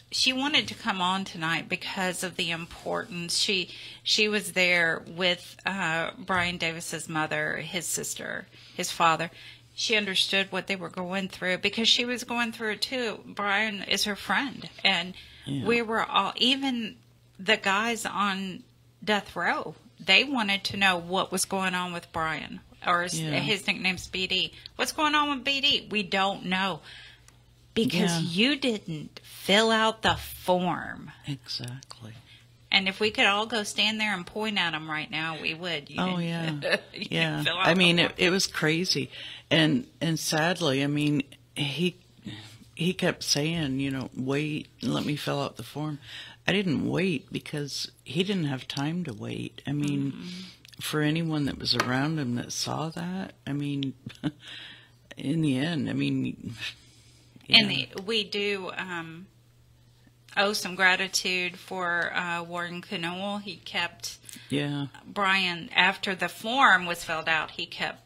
She wanted to come on tonight because of the importance. She was there with Brian Davis's mother, his sister, his father. She understood what they were going through because she was going through it too. Brian is her friend, and we were all, even the guys on death row, they wanted to know what was going on with Brian, or his nickname's BD. What's going on with BD? We don't know. Because you didn't fill out the form. Exactly. And if we could all go stand there and point at them right now, we would. Yeah. I mean, it was crazy. And sadly, I mean, he kept saying, you know, wait, let me fill out the form. I didn't wait because he didn't have time to wait. I mean, for anyone that was around him that saw that, I mean, in the end, I mean... And we do owe some gratitude for Warden Knoll. He kept Brian, after the form was filled out, he kept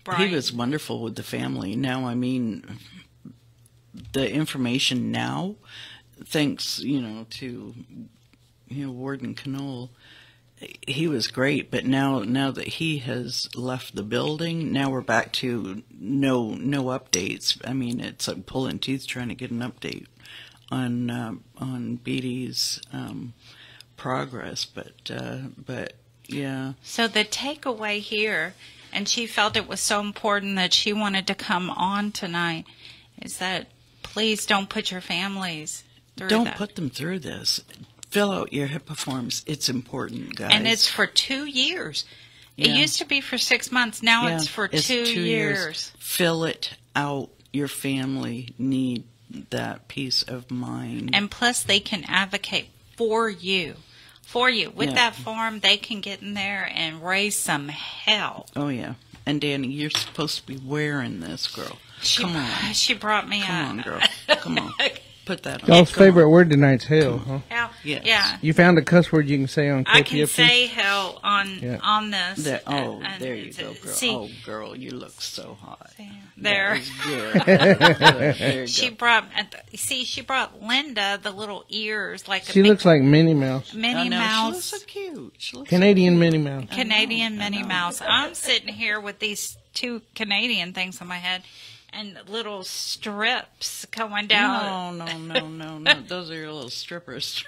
Brian. He was wonderful with the family. Now, I mean, the information now, thanks, you know, to Warden Knoll, he was great, but now that he has left the building, now we're back to no updates. I mean, it's like pulling teeth trying to get an update on BD's progress, but yeah. So the takeaway here, and she felt it was so important that she wanted to come on tonight, is that please don't put your families through Don't that. put them through this. Fill out your HIPAA forms. It's important, guys. And it's for 2 years. It Yeah. used to be for 6 months. Now it's for 2 years. Fill it out. Your family need that peace of mind. And plus, they can advocate for you. For you. With Yeah. that form, they can get in there and raise some hell. Oh, yeah. And Dani, you're supposed to be wearing this, girl. Come on. She brought me Come on, girl. Come on. Put that on. Y'all's Come favorite on. word tonight's hell, huh? Hell, Yes. yeah. You found a cuss word you can say on KPFT? I can say hell on Yeah. on this. There, And there you go, girl. See, Oh, girl, you look so hot. there. That was good. There you She go. brought. She brought Linda the little ears, like She a big looks like Minnie Mouse. Minnie I know, Mouse. She looks so cute. She looks Canadian Minnie Mouse. Canadian Minnie Mouse. I'm sitting here with these 2 Canadian things on my head and little strips going down. No. Those are your little strippers.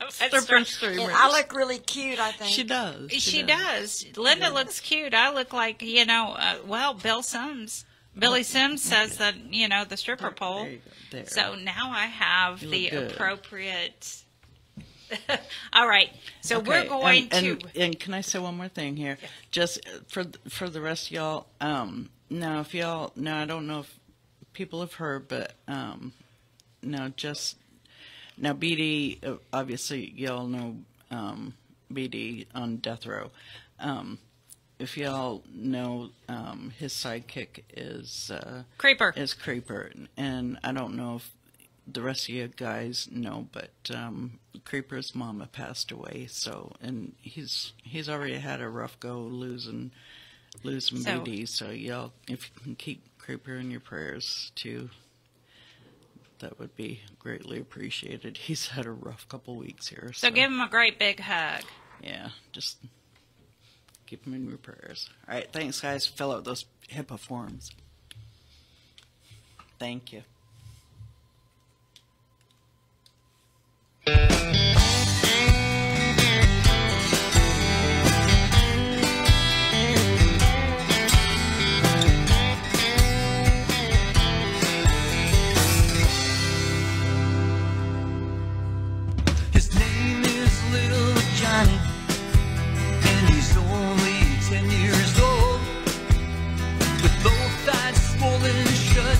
Stripper And I look really cute, I think. She does. She does. Linda looks cute. I look like, Bill Sims. Billy Sims says that, the stripper pole. There you go. There. So now I have You the look good. appropriate. All right. So Okay, we're going to. And can I say one more thing here? Just for the rest of y'all. Now, if y'all, I don't know if people have heard, but now BD, obviously y'all know BD on death row. If y'all know, his sidekick is Creeper. Is Creeper, and I don't know if the rest of you guys know, but Creeper's mama passed away. So, and he's already had a rough go losing BD. So y'all, if you can keep Creeper in your prayers too, that would be greatly appreciated. He's had a rough couple weeks here. So give him a great big hug. Yeah, just keep him in your prayers. All right, thanks, guys. Fill out those HIPAA forms. Thank you. His name is Little Johnny, and he's only 10 years old. With both eyes swollen shut,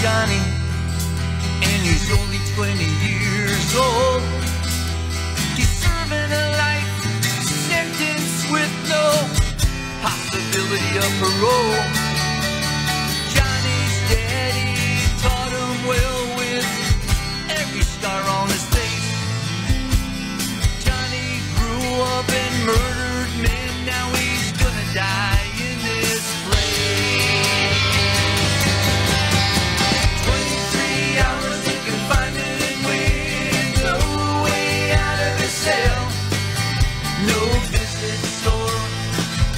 Johnny, and he's only 20 years old. He's serving a life sentence with no possibility of parole. Johnny's daddy taught him well with every scar on his face. Johnny grew up and murdered men, now he's gonna die in this place. 23 hours of confinement with no way out of his cell. No visits or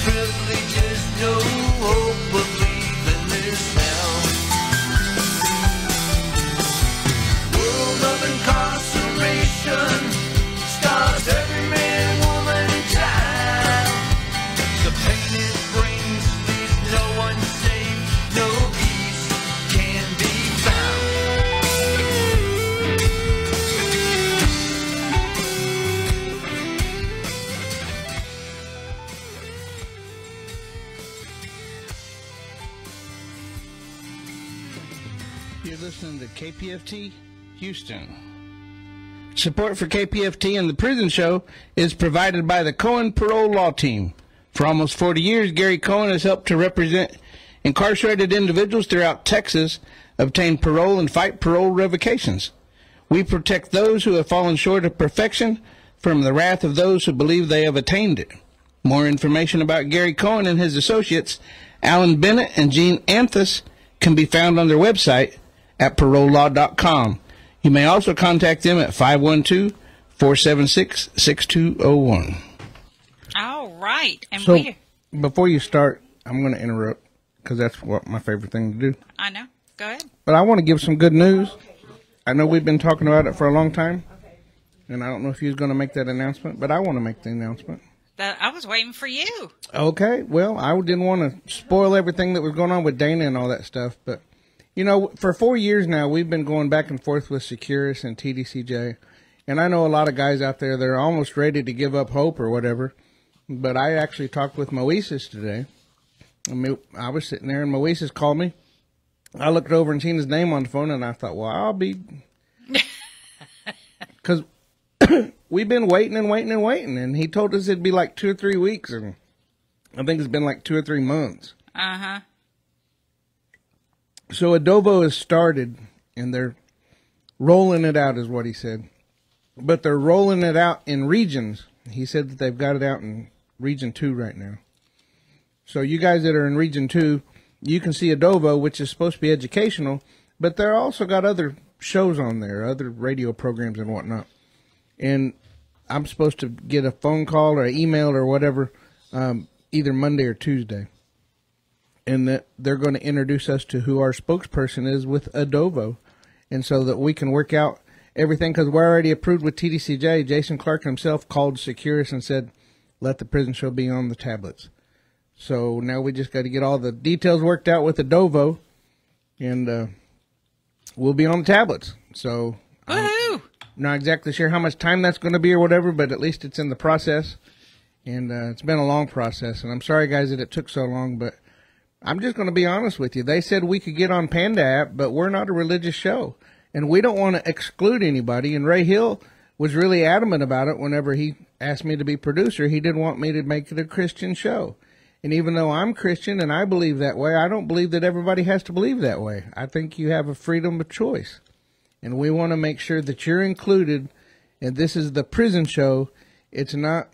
privileges, no hope of leaving this hell. World of incarceration stars every man, woman, and child. The pain it brings leaves no one safe, no peace can be found. You're listening to KPFT Houston. Support for KPFT and the Prison Show is provided by the Cohen Parole Law Team. For almost 40 years, Gary Cohen has helped to represent incarcerated individuals throughout Texas, obtain parole, and fight parole revocations. We protect those who have fallen short of perfection from the wrath of those who believe they have attained it. More information about Gary Cohen and his associates, Alan Bennett and Gene Anthus, can be found on their website at parolelaw.com. You may also contact them at 512-476-6201. All right. And So, before you start, I'm going to interrupt because that's what my favorite thing to do. I know. Go ahead. But I want to give some good news. I know we've been talking about it for a long time, and I don't know if you're going to make that announcement, but I want to make the announcement. I was waiting for you. Okay, well, I didn't want to spoil everything that was going on with Dayna and all that stuff, but, you know, for 4 years now, we've been going back and forth with Securus and TDCJ, and I know a lot of guys out there that are almost ready to give up hope or whatever, but I actually talked with Moises today. I was sitting there, and Moises called me. I looked over and seen his name on the phone, and I thought, well, I'll be... Because we've been waiting and waiting and waiting, and he told us it'd be like 2 or 3 weeks, and I think it's been like 2 or 3 months. Uh-huh. So Adobo has started, and they're rolling it out, is what he said. But they're rolling it out in regions. He said that they've got it out in Region 2 right now. So you guys that are in Region 2, you can see Adobo, which is supposed to be educational, but they're also got other shows on there, other radio programs and whatnot. And I'm supposed to get a phone call or an email or whatever, either Monday or Tuesday. And that they're going to introduce us to who our spokesperson is with Adobo. And so that we can work out everything, because we're already approved with TDCJ. Jason Clark himself called Securus and said, let the prison show be on the tablets. So now we just got to get all the details worked out with Adobo, and we'll be on the tablets. So I'm not exactly sure how much time that's going to be or whatever, but at least it's in the process. And it's been a long process, and I'm sorry, guys, that it took so long, but I'm just going to be honest with you. They said we could get on Panda app, but we're not a religious show, and we don't want to exclude anybody. And Ray Hill was really adamant about it whenever he asked me to be producer. He didn't want me to make it a Christian show. And even though I'm Christian and I believe that way, I don't believe that everybody has to believe that way. I think you have a freedom of choice. And we want to make sure that you're included. And this is the prison show. It's not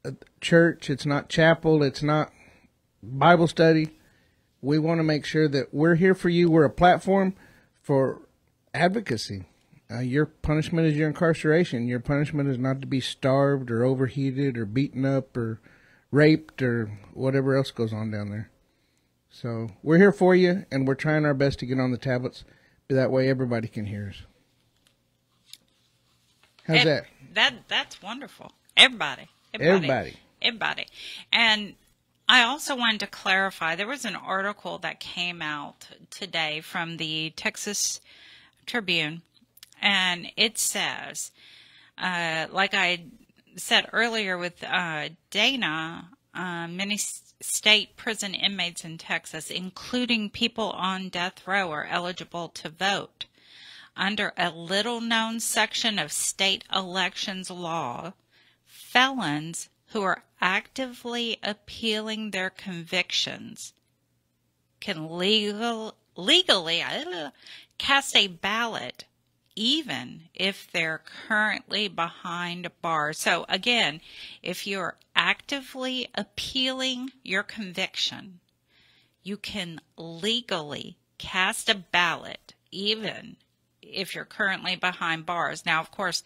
a church. It's not chapel. It's not Bible study. We want to make sure that we're here for you. We're a platform for advocacy. Your punishment is your incarceration. Your punishment is not to be starved or overheated or beaten up or raped or whatever else goes on down there. So we're here for you, and we're trying our best to get on the tablets. That way everybody can hear us. How's that? That's wonderful. Everybody. And I also wanted to clarify, there was an article that came out today from the Texas Tribune, and it says, like I said earlier with Dayna, many state prison inmates in Texas, including people on death row, are eligible to vote. Under a little-known section of state elections law, felons who are actively appealing their convictions can legally cast a ballot even if they're currently behind bars. So again, if you're actively appealing your conviction, you can legally cast a ballot even if you're currently behind bars. Now, of course,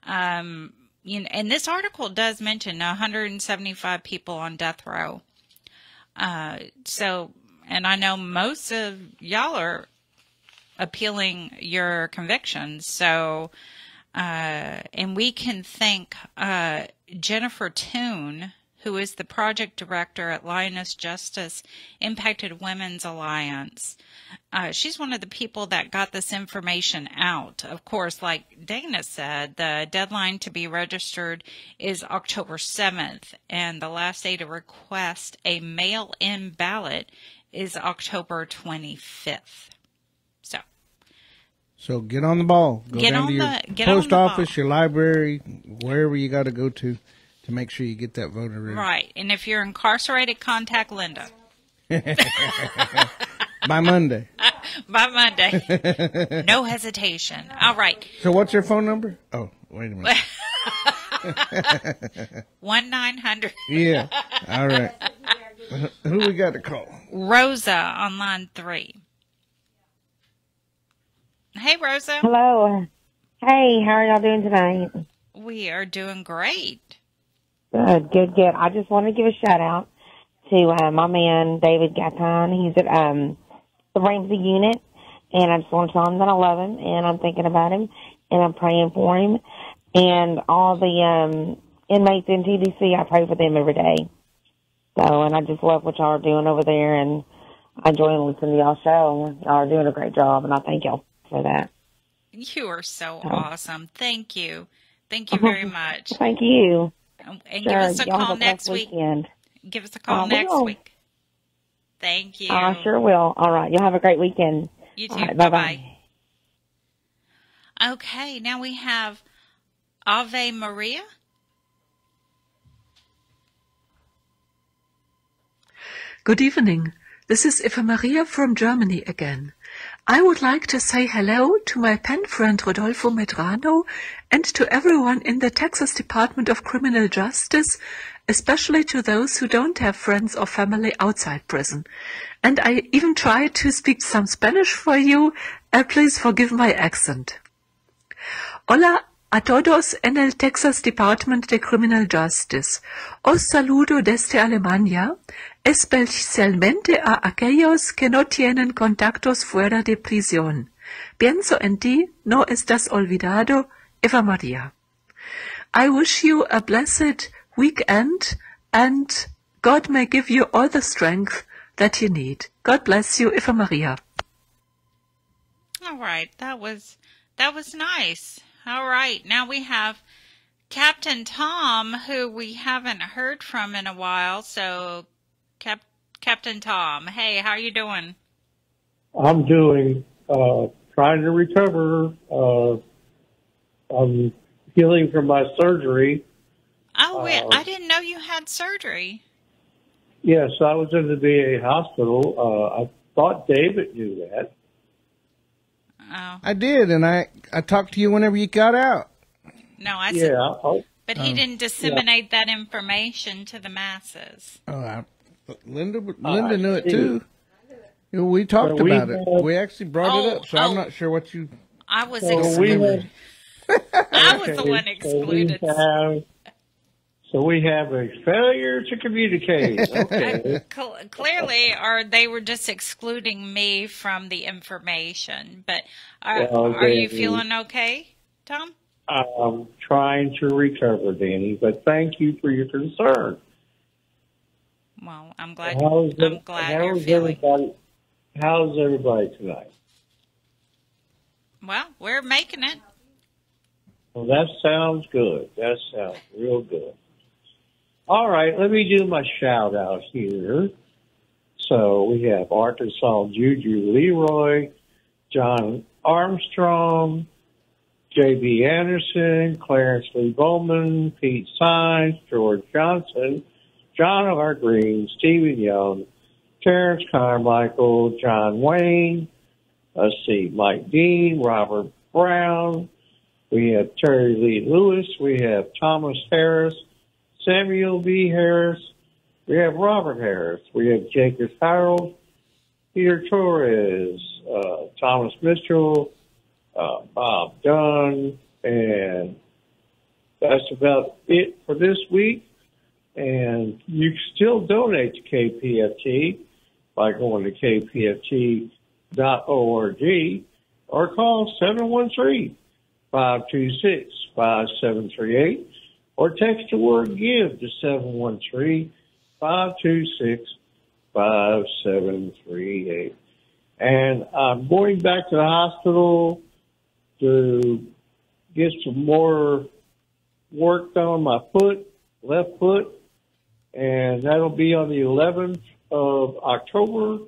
and this article does mention 175 people on death row. And I know most of y'all are appealing your convictions. So, and we can thank Jennifer Toone, who is the project director at Lioness Justice Impacted Women's Alliance. She's one of the people that got this information out. Of course, like Dayna said, the deadline to be registered is October 7th, and the last day to request a mail-in ballot is October 25th. So get on the ball. Go down to your post office, your library, wherever you got to go to make sure you get that voter ready. Right. And if you're incarcerated, contact Linda. By Monday. By Monday. No hesitation. All right. So what's your phone number? Oh, wait a minute. 1-900. Yeah. All right. Who we got to call? Rosa on line 3. Hey, Rosa. Hello. Hey, how are y'all doing tonight? We are doing great. Good, good, good. I just want to give a shout out to my man, David Gatton. He's at the Ramsey Unit, and I just want to tell him that I love him, and I'm thinking about him, and I'm praying for him. And all the inmates in TPC, I pray for them every day. So, and I just love what y'all are doing over there, and I enjoy listening to y'all's show. Y'all are doing a great job, and I thank y'all for that. You are so awesome. Thank you. Thank you very much. Thank you. And sure. give us a y'all call have next week. Weekend. Give us a call next week. Thank you. I sure will. All right. You'll have a great weekend. You too. Right, bye-bye. Okay. Now we have Ave Maria. Good evening. This is Eva Maria from Germany again. I would like to say hello to my pen friend Rodolfo Medrano and to everyone in the Texas Department of Criminal Justice, especially to those who don't have friends or family outside prison. And I even tried to speak some Spanish for you. Please forgive my accent. Hola a todos en el Texas Department de Criminal Justice. Os saludo desde Alemania, especialmente a aquellos que no tienen contactos fuera de prisión. Pienso en ti, no estás olvidado, Eva Maria. I wish you a blessed weekend, and God may give you all the strength that you need. God bless you, Eva Maria. All right, that was nice. All right, now we have Captain Tom, who we haven't heard from in a while. So, Captain Tom, hey, how are you doing? I'm doing, trying to recover. I'm healing from my surgery. Oh, I didn't know you had surgery. Yes, I was in the VA hospital. I thought David knew that. Oh. I did, and I talked to you whenever you got out. No, I said, but he didn't disseminate that information to the masses. Oh, Linda knew it too. You know, we talked about it. We actually brought it up, so I'm not sure what you. I was excluded. I was the one excluded. So we have a failure to communicate. Okay. Clearly, or they were just excluding me from the information. But are you feeling okay, Tom? I'm trying to recover, Dani, but thank you for your concern. Well, I'm glad you're feeling. How's everybody tonight? Well, we're making it. Well, that sounds good. That sounds real good. All right, let me do my shout out here. So we have Arkansas Juju Leroy, John Armstrong, J.B. Anderson, Clarence Lee Bowman, Pete Sines, George Johnson, John R. Green, Stephen Young, Terrence Carmichael, John Wayne, let's see, Mike Dean, Robert Brown. We have Terry Lee Lewis. We have Thomas Harris, Samuel B. Harris. We have Robert Harris. We have Jacob Harold, Peter Torres, Thomas Mitchell, Bob Dunn, and that's about it for this week. And you can still donate to KPFT by going to kpft.org or call 713-526-5738 or text the word GIVE to 713-526-5738. And I'm going back to the hospital to get some more work done on my foot, left foot, and that'll be on the 11th of October.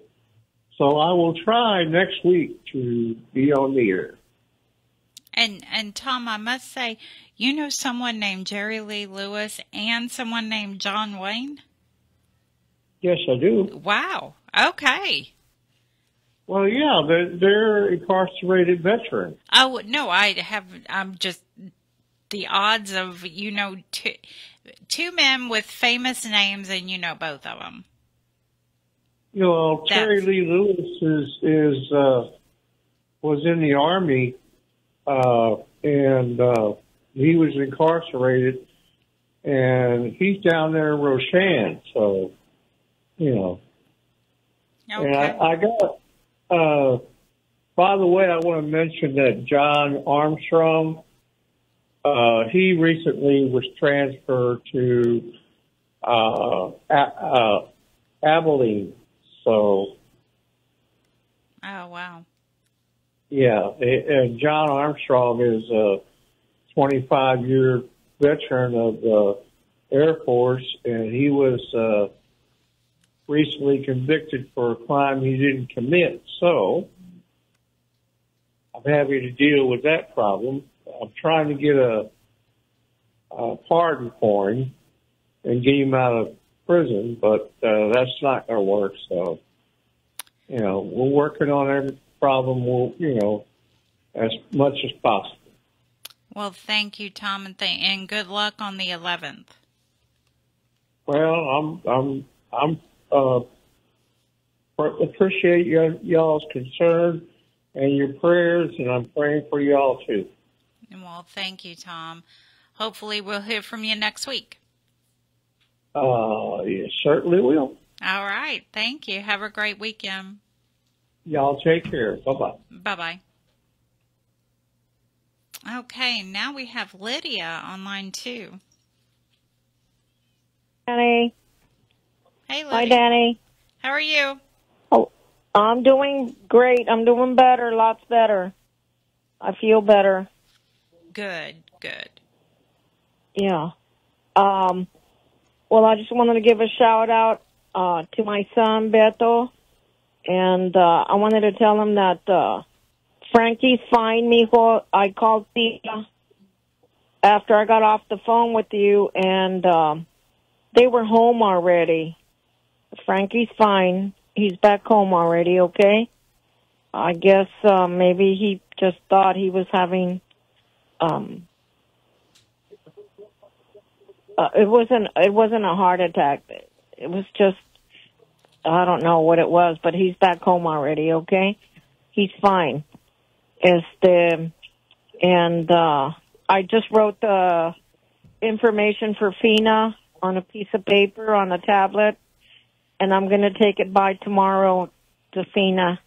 So I will try next week to be on the air. And Tom, I must say, you know someone named Jerry Lee Lewis and someone named John Wayne? Yes, I do. Wow. Okay. Well, yeah, they're incarcerated veterans. Oh, no, I'm just, the odds of, you know, two men with famous names and you know both of them. You know, Terry Lee Lewis was in the Army, and he was incarcerated, and he's down there in Roshan, so, you know. Okay. And I got, by the way, I want to mention that John Armstrong, he recently was transferred to Abilene, so. Oh, wow. Yeah, and John Armstrong is a 25-year veteran of the Air Force, and he was recently convicted for a crime he didn't commit. So I'm having to deal with that problem. I'm trying to get a pardon for him and get him out of prison, but that's not going to work. So, you know, we're working on every problem, you know, as much as possible. Well, thank you, Tom, and good luck on the 11th. Well, I'm appreciate y'all's concern and your prayers, and I'm praying for y'all too. Well, thank you, Tom. Hopefully, we'll hear from you next week. You certainly will. All right. Thank you. Have a great weekend. Y'all take care. Bye-bye. Bye-bye. Okay, now we have Lydia on line 2. Dani. Hey, Lydia. Hi, Dani. How are you? Oh, I'm doing great. I'm doing better, lots better. I feel better. Good. Yeah. Well, I just wanted to give a shout out to my son, Beto. And I wanted to tell him that Frankie's fine, mijo. I called Tia after I got off the phone with you, and they were home already. Frankie's fine. He's back home already, okay? I guess maybe he just thought he was having... it wasn't a heart attack. It was just... I don't know what it was, but he's back home already, okay? He's fine. And I just wrote the information for Fina on a piece of paper on a tablet, and I'm going to take it by tomorrow to Fina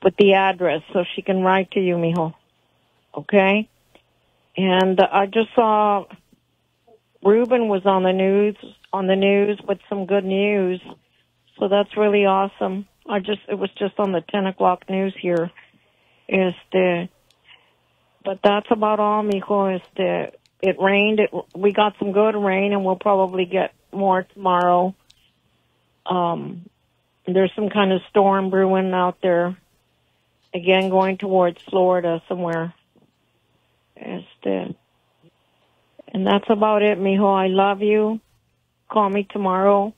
with the address so she can write to you, mijo. Okay? And I just saw Ruben was on the news with some good news. So that's really awesome. It was just on the 10 o'clock news here. But that's about all, mijo. It rained. We got some good rain, and we'll probably get more tomorrow. There's some kind of storm brewing out there. Again, going towards Florida somewhere. And that's about it, mijo. I love you. Call me tomorrow.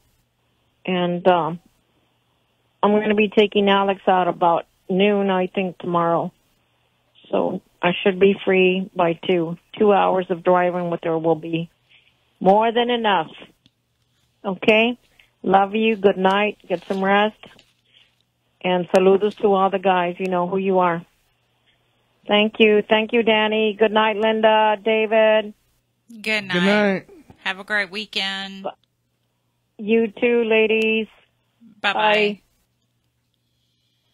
And I'm going to be taking Alex out about noon, I think, tomorrow. So I should be free by 2. 2 hours of driving with her will be more than enough. Okay? Love you. Good night. Get some rest. And saludos to all the guys. You know who you are. Thank you. Thank you, Dani. Good night, Linda, David. Good night. Good night. Have a great weekend. You too, ladies. Bye-bye. Bye.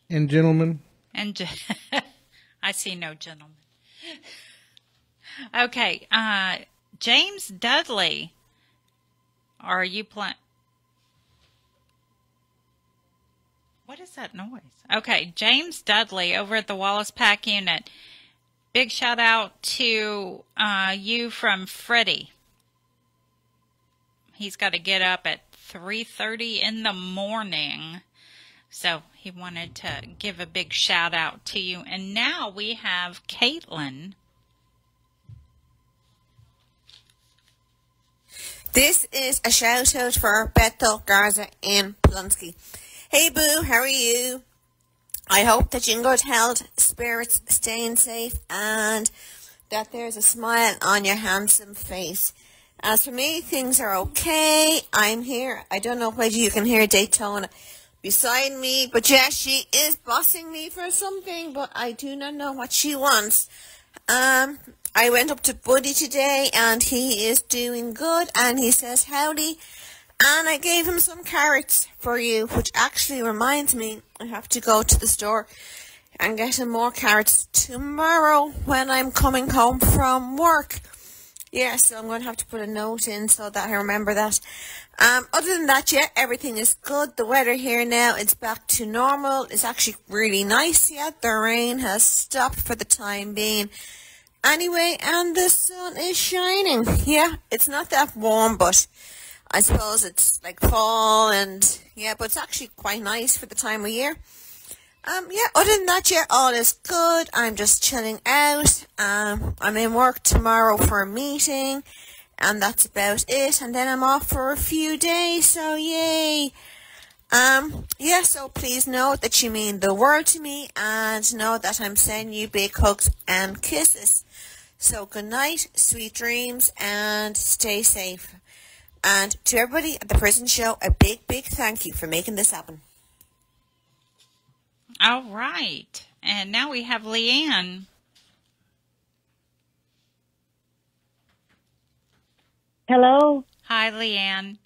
And gentlemen. And I see no gentleman. Okay, James Dudley, are you playing? What is that noise? Okay, James Dudley over at the Wallace Pack Unit. Big shout out to you from Freddie. He's got to get up at 3:30 in the morning. So he wanted to give a big shout out to you. And now we have Caitlin. This is a shout out for Bethel Garza and Plonsky. Hey boo, how are you? I hope that you're in good health, spirits, staying safe, and that there's a smile on your handsome face. As for me, things are okay. I'm here. I don't know whether you can hear Daytona beside me, but yes, she is bossing me for something, but I do not know what she wants. I went up to Buddy today, and he is doing good, and he says howdy, and I gave him some carrots for you, which actually reminds me, I have to go to the store and get him more carrots tomorrow when I'm coming home from work. Yeah, so I'm going to have to put a note in so that I remember that. Other than that, yeah, everything is good. The weather here now, it's back to normal. It's actually really nice yet. The rain has stopped for the time being. Anyway, and the sun is shining. Yeah, it's not that warm, but I suppose it's like fall and, yeah, but it's actually quite nice for the time of year. Yeah, other than that, yeah, all is good. I'm just chilling out. I'm in work tomorrow for a meeting, and that's about it. And then I'm off for a few days, so yay. Yeah, so please know that you mean the world to me, and know that I'm sending you big hugs and kisses. So good night, sweet dreams, and stay safe. And to everybody at the prison show, a big, big thank you for making this happen. All right. And now we have Leanne. Hello. Hi, Leanne.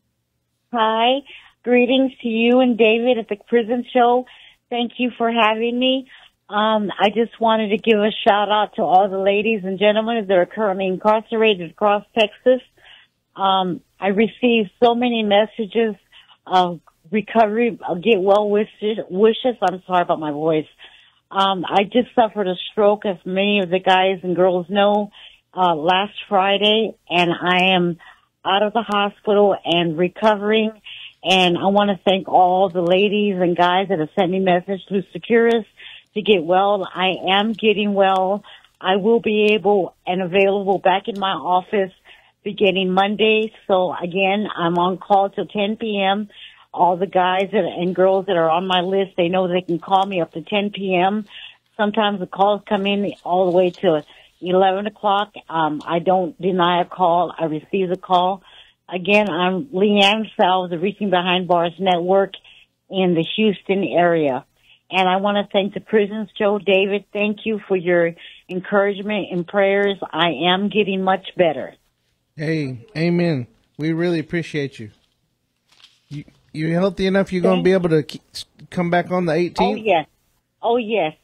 Hi. Greetings to you and David at the prison show. Thank you for having me. I just wanted to give a shout out to all the ladies and gentlemen that are currently incarcerated across Texas. I received so many messages of recovery, get well wishes. I'm sorry about my voice. I just suffered a stroke, as many of the guys and girls know, last Friday, and I am out of the hospital and recovering. And I want to thank all the ladies and guys that have sent me messages through Securus to get well. I am getting well. I will be able and available back in my office beginning Monday. So again, I'm on call till 10 p.m. All the guys and girls that are on my list, they know they can call me up to 10 p.m. Sometimes the calls come in all the way to 11 o'clock. I don't deny a call. I receive a call. Again, I'm Leanne Salve, the Reaching Behind Bars Network in the Houston area. And I want to thank the prisons, Joe, David. Thank you for your encouragement and prayers. I am getting much better. Hey, amen. We really appreciate you. You healthy enough you're going to be able to come back on the 18th? Oh, yes.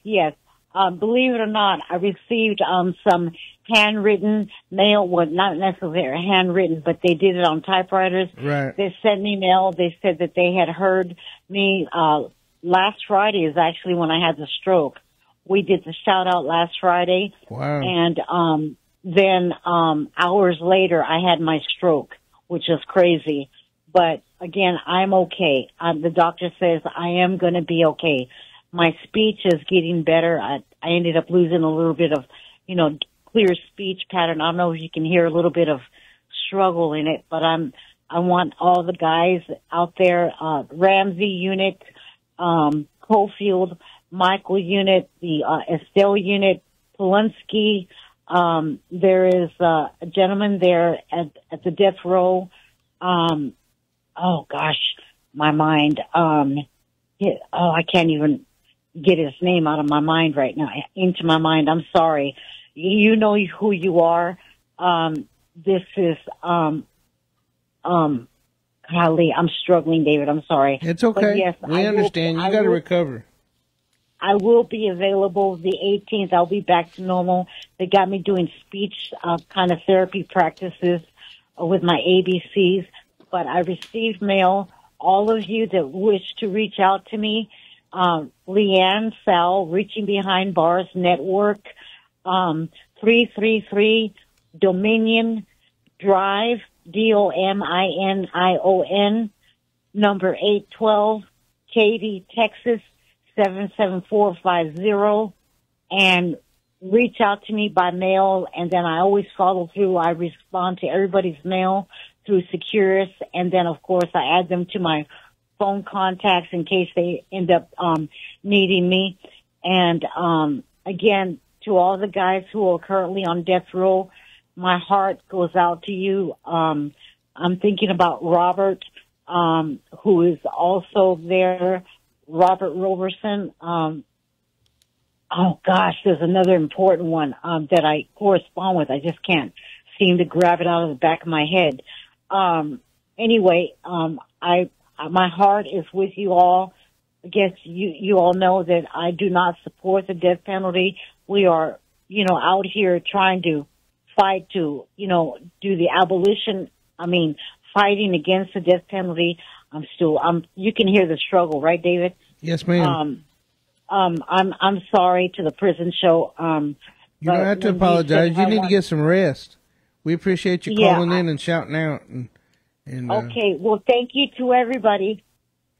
Believe it or not, I received some handwritten mail. Well, not necessarily handwritten, but they did it on typewriters. Right. They sent me mail. They said that they had heard me. Last Friday is actually when I had the stroke. We did the shout out last Friday. Wow. And then hours later, I had my stroke, which is crazy. But again, I'm okay. The doctor says I am going to be okay. My speech is getting better. I ended up losing a little bit of, clear speech pattern. I don't know if you can hear a little bit of struggle in it, but I want all the guys out there, Ramsey Unit, Cofield, Michael Unit, the Estelle Unit, Polonsky. There is a gentleman there at the death row. Oh gosh, my mind. I can't even get his name out of my mind right now. Into my mind. I'm sorry. You know who you are. This is golly, I'm struggling, David. I'm sorry. It's okay. But yes, we understand. You got to recover. I will be available the 18th. I'll be back to normal. They got me doing speech kind of therapy practices with my ABCs. But I received mail. All of you that wish to reach out to me, Leanne Sal, Reaching Behind Bars Network, 333 Dominion Drive, DOMINION, number 812, Katy, Texas, 77450, and reach out to me by mail, and then I always follow through. I respond to everybody's mail through Securus, and then, of course, I add them to my phone contacts in case they end up needing me. And again, to all the guys who are currently on death row, my heart goes out to you. I'm thinking about Robert, who is also there, Robert Robertson. Oh gosh, there's another important one that I correspond with. I just can't seem to grab it out of the back of my head. Anyway, my heart is with you all. I guess you all know that I do not support the death penalty. We are, out here trying to fight to, do the abolition. Fighting against the death penalty. You can hear the struggle, right, David? Yes, ma'am. I'm sorry to the prison show. You don't have to apologize. You need to get some rest. We appreciate you calling in and shouting out. And okay. Well, thank you to everybody.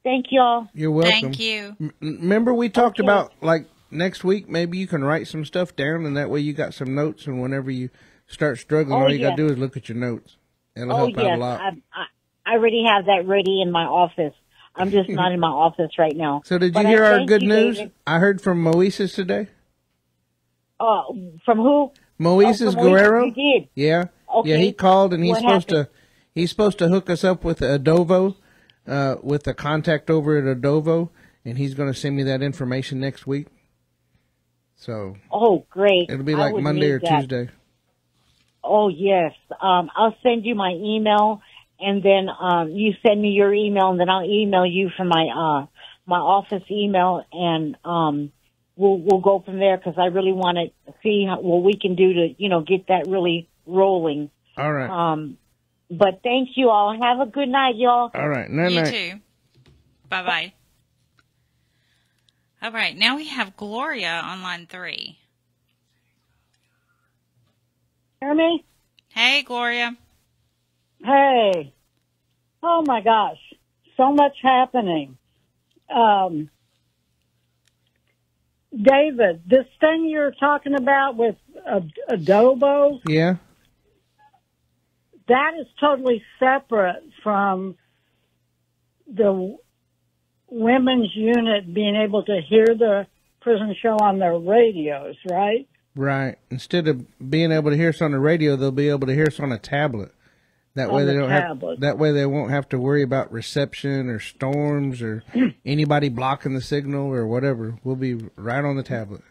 Thank y'all. You're welcome. Thank you. Remember we talked about, like, next week, maybe you can write some stuff down, and that way you got some notes, and whenever you start struggling, all you got to do is look at your notes. It'll help out a lot. I already have that ready in my office. I'm just not in my office right now. So did you hear our good news? David. I heard from Moises today. From who? Moises Guerrero. You did? Yeah. Okay. Yeah, he called, and he's supposed to hook us up with Adovo, with the contact over at Adovo, and he's going to send me that information next week. So. Oh, great! It'll be like Monday or Tuesday. Oh yes. I'll send you my email, and then you send me your email, and then I'll email you from my my office email, and we'll go from there because I really want to see what we can do to get that really rolling. All right. But thank you all. Have a good night, y'all. All right. You too. Bye-bye. All right. Now we have Gloria on line 3. Hear me? Hey, Gloria. Hey. Oh, my gosh. So much happening. David, this thing you're talking about with Adobo? Yeah. That is totally separate from the women's unit being able to hear the prison show on their radios, right? Right. Instead of being able to hear us on the radio, they'll be able to hear us on a tablet. That way they don't have. That way they won't have to worry about reception or storms or anybody blocking the signal or whatever. We'll be right on the tablet.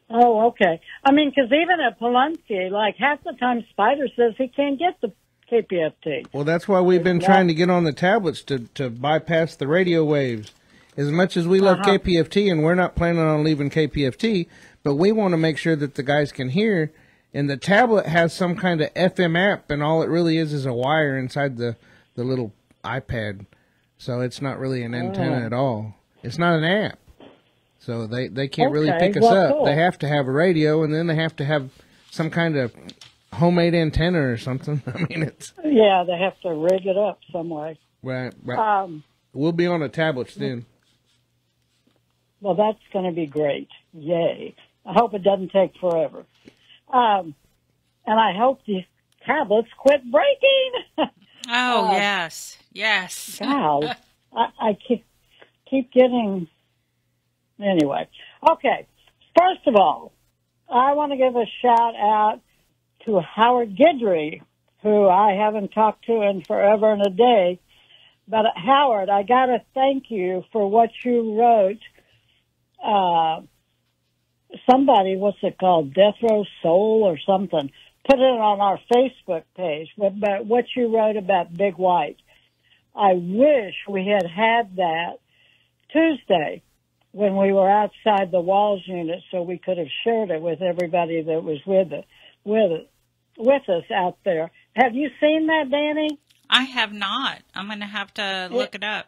Oh, okay. Because even at Polonsky, like half the time Spider says he can't get the KPFT. Well, that's why we've been trying to get on the tablets to bypass the radio waves. As much as we love KPFT, and we're not planning on leaving KPFT, but we want to make sure that the guys can hear. And the tablet has some kind of FM app, and all it really is a wire inside the little iPad. So it's not really an antenna at all. It's not an app. So they can't really pick us up. Cool. They have to have a radio, and then they have to have some kind of homemade antenna or something. I mean, it's Yeah, they have to rig it up some way. right. We'll be on a tablet soon. Well, that's going to be great. Yay. I hope it doesn't take forever. And I hope these tablets quit breaking. Oh, yes. Yes. God, I keep getting... Anyway. Okay. First of all, I want to give a shout out to Howard Guidry, who I haven't talked to in forever and a day. But Howard, I got to thank you for what you wrote. Somebody, what's it called, Death Row Soul or something, put it on our Facebook page, but what you wrote about Big White. I wish we had had that Tuesday when we were outside the Walls unit so we could have shared it with everybody that was with us out there. Have you seen that, Dani? I have not. I'm going to have to look it up.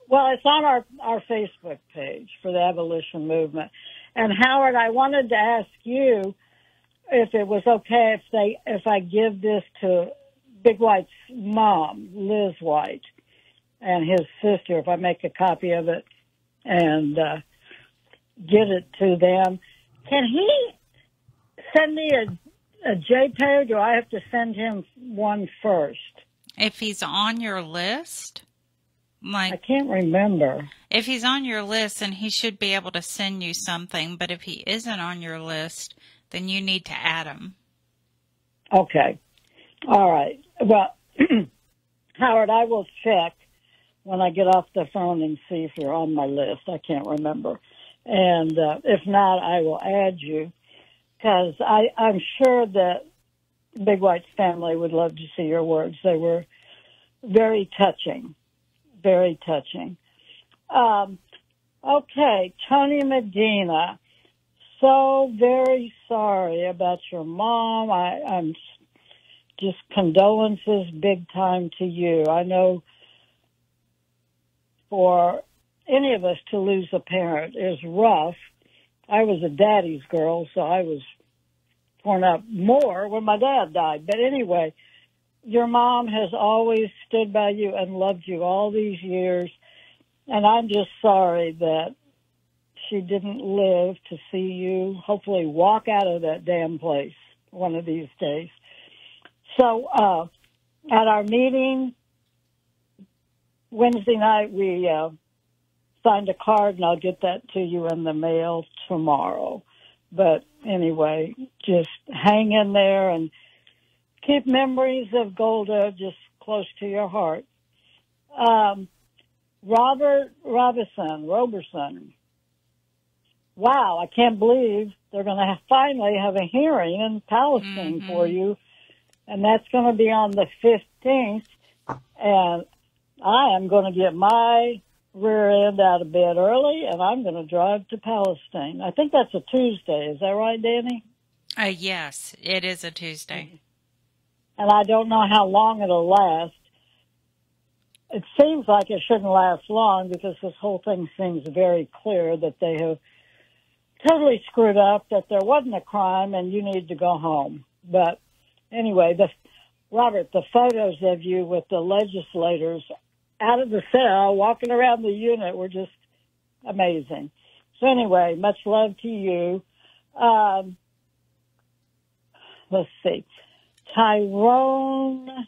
Well, it's on our Facebook page for the abolition movement. And Howard, I wanted to ask you if it was okay if I give this to Big White's mom, Liz White, and his sister, if I make a copy of it and get it to them. Can he send me a JPEG, or I have to send him one first? If he's on your list? I can't remember. If he's on your list, then he should be able to send you something. But if he isn't on your list, then you need to add him. Okay. All right. Well, Howard, I will check when I get off the phone and see if you're on my list. I can't remember. And if not, I will add you, because I'm sure that Big White's family would love to see your words. They were very touching. Very touching. Okay, Tony Medina. So very sorry about your mom. I'm just condolences big time to you. I know for any of us to lose a parent is rough. I was a daddy's girl, so I was torn up more when my dad died. But anyway, your mom has always stood by you and loved you all these years, and I'm just sorry that she didn't live to see you hopefully walk out of that damn place one of these days. So at our meeting Wednesday night, we signed a card, and I'll get that to you in the mail tomorrow. But anyway, just hang in there and keep memories of Golda just close to your heart. Robertson. Wow, I can't believe they're going to finally have a hearing in Palestine for you. And that's going to be on the 15th. And I am going to get my rear end out of bed early, and I'm going to drive to Palestine. I think that's a Tuesday. Is that right, Dani? Yes, it is a Tuesday. And I don't know how long it'll last. It seems like it shouldn't last long because this whole thing seems very clear that they have totally screwed up, that there wasn't a crime and you need to go home. But anyway, Robert, the photos of you with the legislators out of the cell walking around the unit were just amazing. So anyway, much love to you. Let's see. Tyrone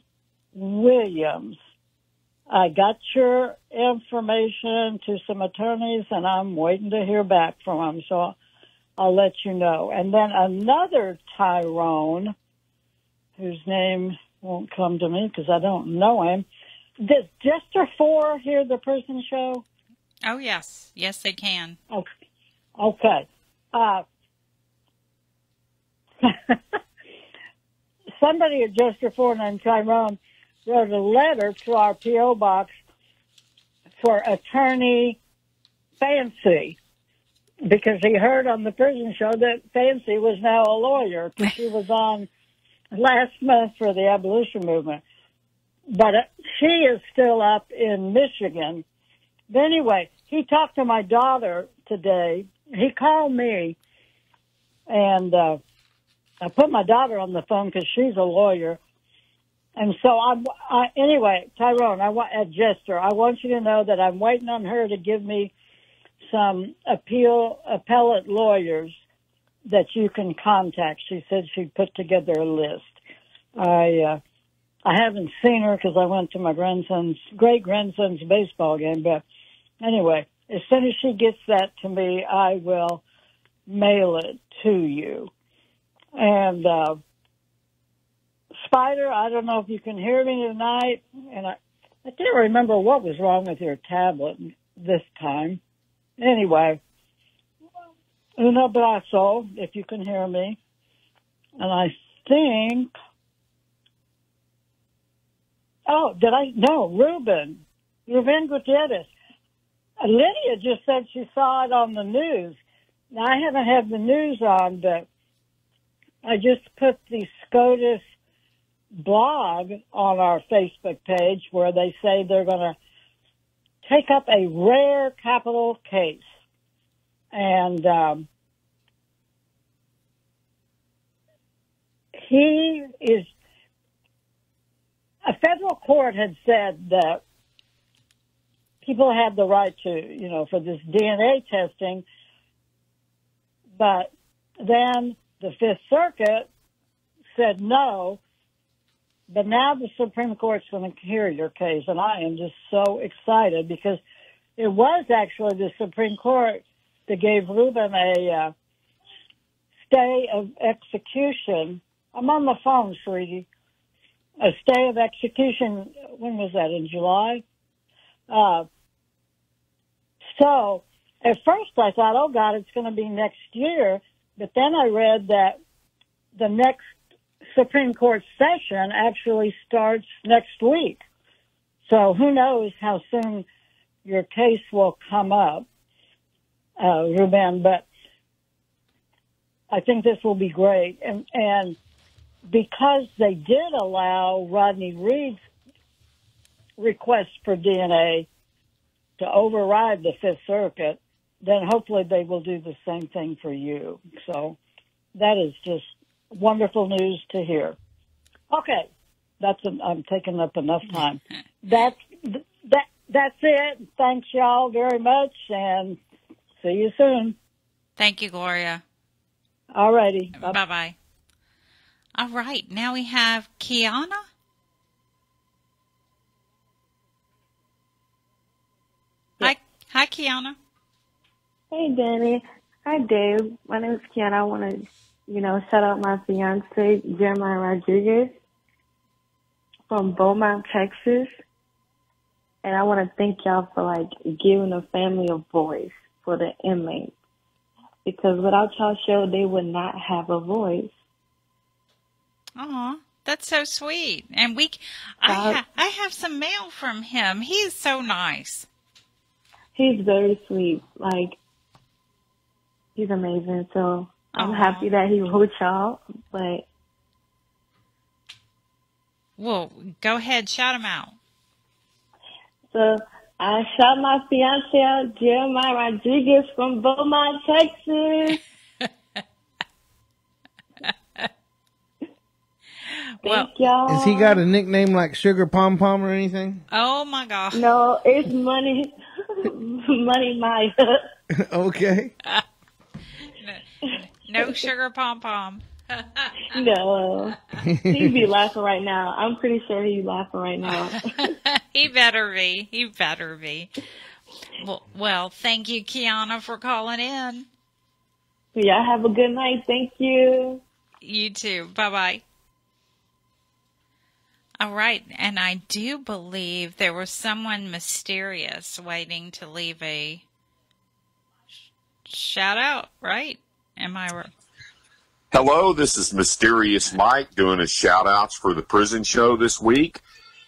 Williams. I got your information to some attorneys, and I'm waiting to hear back from them, so I'll let you know. And then another Tyrone, whose name won't come to me because I don't know him. Does Jester 4 hear the prison show? Oh, yes. Yes, they can. Okay. Somebody at Jester 4 named Tyrone wrote a letter to our P.O. box for attorney Fancy because he heard on the prison show that Fancy was now a lawyer because she was on last month for the abolition movement. But she is still up in Michigan. But anyway, he talked to my daughter today. He called me, and I put my daughter on the phone because she's a lawyer. And so anyway, Tyrone, at Jester, I want you to know that I'm waiting on her to give me some appellate lawyers that you can contact. She said she'd put together a list. I haven't seen her because I went to my great-grandson's baseball game. But anyway, as soon as she gets that to me, I will mail it to you. And Spider, I don't know if you can hear me tonight, and I can't remember what was wrong with your tablet this time. Anyway, un abrazo, if you can hear me. And I think, Ruben Gutierrez. Lydia just said she saw it on the news. Now, I haven't had the news on, but I just put the SCOTUS blog on our Facebook page where they say they're going to take up a rare capital case. And a federal court had said that people had the right to, for this DNA testing, but then the Fifth Circuit said no, but now the Supreme Court's going to hear your case, and I am just so excited because it was actually the Supreme Court that gave Ruben a stay of execution. I'm on the phone, sweetie. A stay of execution, when was that, in July? So at first I thought, oh, God, it's going to be next year. But then I read that the next Supreme Court session actually starts next week. So who knows how soon your case will come up, Ruben. But I think this will be great. And because they did allow Rodney Reed's request for DNA to override the Fifth Circuit, then hopefully they will do the same thing for you. So that is just wonderful news to hear. Okay, I'm taking up enough time. That's it. Thanks y'all very much, and see you soon. Thank you, Gloria. All righty. Bye-bye. All right, now we have Kiana. Hi, Kiana. Hey, Dani. Hi, Dave. My name is Kiana. I want to, shout out my fiance, Jeremiah Rodriguez, from Beaumont, Texas. And I want to thank y'all for, giving the family a voice for the inmates. Because without y'all show, they would not have a voice. Aw, that's so sweet. And I have some mail from him. He's so nice. He's very sweet. He's amazing. So I'm happy that he wrote y'all. But well, go ahead, shout him out. So I shout my fiance out, Jeremiah Rodriguez from Beaumont, Texas. Well, thank y'all. Has he got a nickname like Sugar Pom Pom or anything? Oh my gosh. No, it's Money Maya. Okay. No Sugar Pom Pom. No. He'd be laughing right now. I'm pretty sure he's laughing right now. He better be. He better be. Well, thank you, Kiana, for calling in. Yeah, have a good night. Thank you. You too. Bye-bye. All right, and I do believe there was someone mysterious waiting to leave a shout out, right? Am I right? Hello, this is Mysterious Mike doing a shout outs for the prison show this week.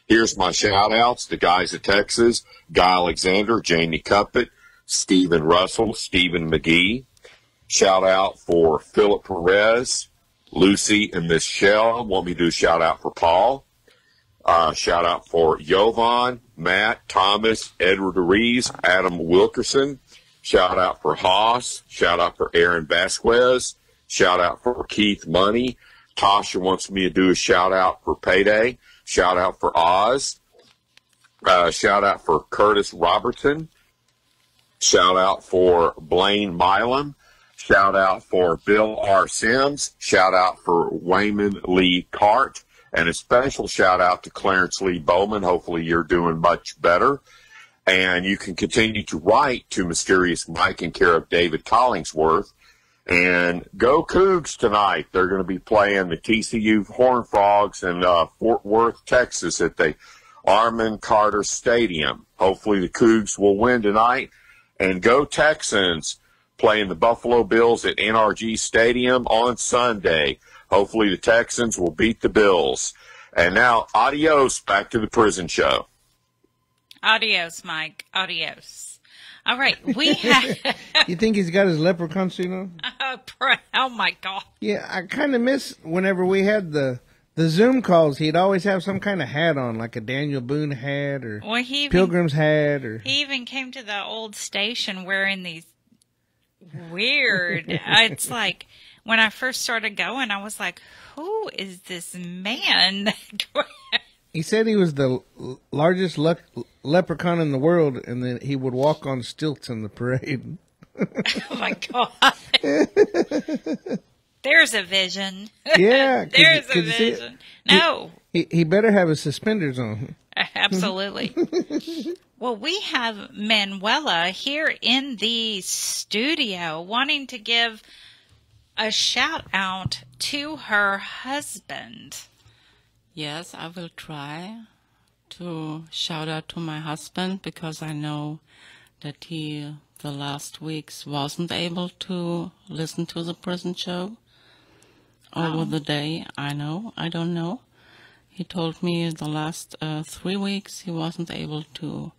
Here's my shout outs to guys at Texas, Guy Alexander, Jamie Cuppett, Stephen Russell, Stephen McGee. Shout out for Philip Perez, Lucy, and Miss Shell. Want me to do a shout out for Paul. Shout out for Jovan, Matt, Thomas, Edward Rees, Adam Wilkerson. Shout out for Haas. Shout out for Aaron Vasquez. Shout out for Keith Money. Tasha wants me to do a shout out for Payday. Shout out for Oz. Shout out for Curtis Robertson. Shout out for Blaine Milam. Shout out for Bill R. Sims. Shout out for Wayman Lee Cart. And a special shout out to Clarence Lee Bowman. Hopefully you're doing much better. And you can continue to write to Mysterious Mike in care of David Collingsworth. And go Cougs tonight. They're going to be playing the TCU Horned Frogs in Fort Worth, Texas at the Armand Carter Stadium. Hopefully the Cougs will win tonight. And go Texans, playing the Buffalo Bills at NRG Stadium on Sunday. Hopefully the Texans will beat the Bills. And now, adios, back to the prison show. Adios, Mike. Adios. All right, we have... You think he's got his leprechaun suit on? Oh, my God. Yeah, I kind of miss whenever we had the Zoom calls, he'd always have some kind of hat on, like a Daniel Boone hat or Pilgrim's hat. Or he even came to the old station wearing these weird... It's like, when I first started going, I was like, who is this man? He said he was the largest leprechaun in the world, and that he would walk on stilts in the parade. Oh, my God. There's a vision. Yeah. There's a vision. No. He better have his suspenders on. Absolutely. Well, we have Manuela here in the studio wanting to give a shout out to her husband. Yes, I will try to shout out to my husband because I know that he, the last weeks, wasn't able to listen to the prison show over the day. I don't know. He told me the last 3 weeks he wasn't able to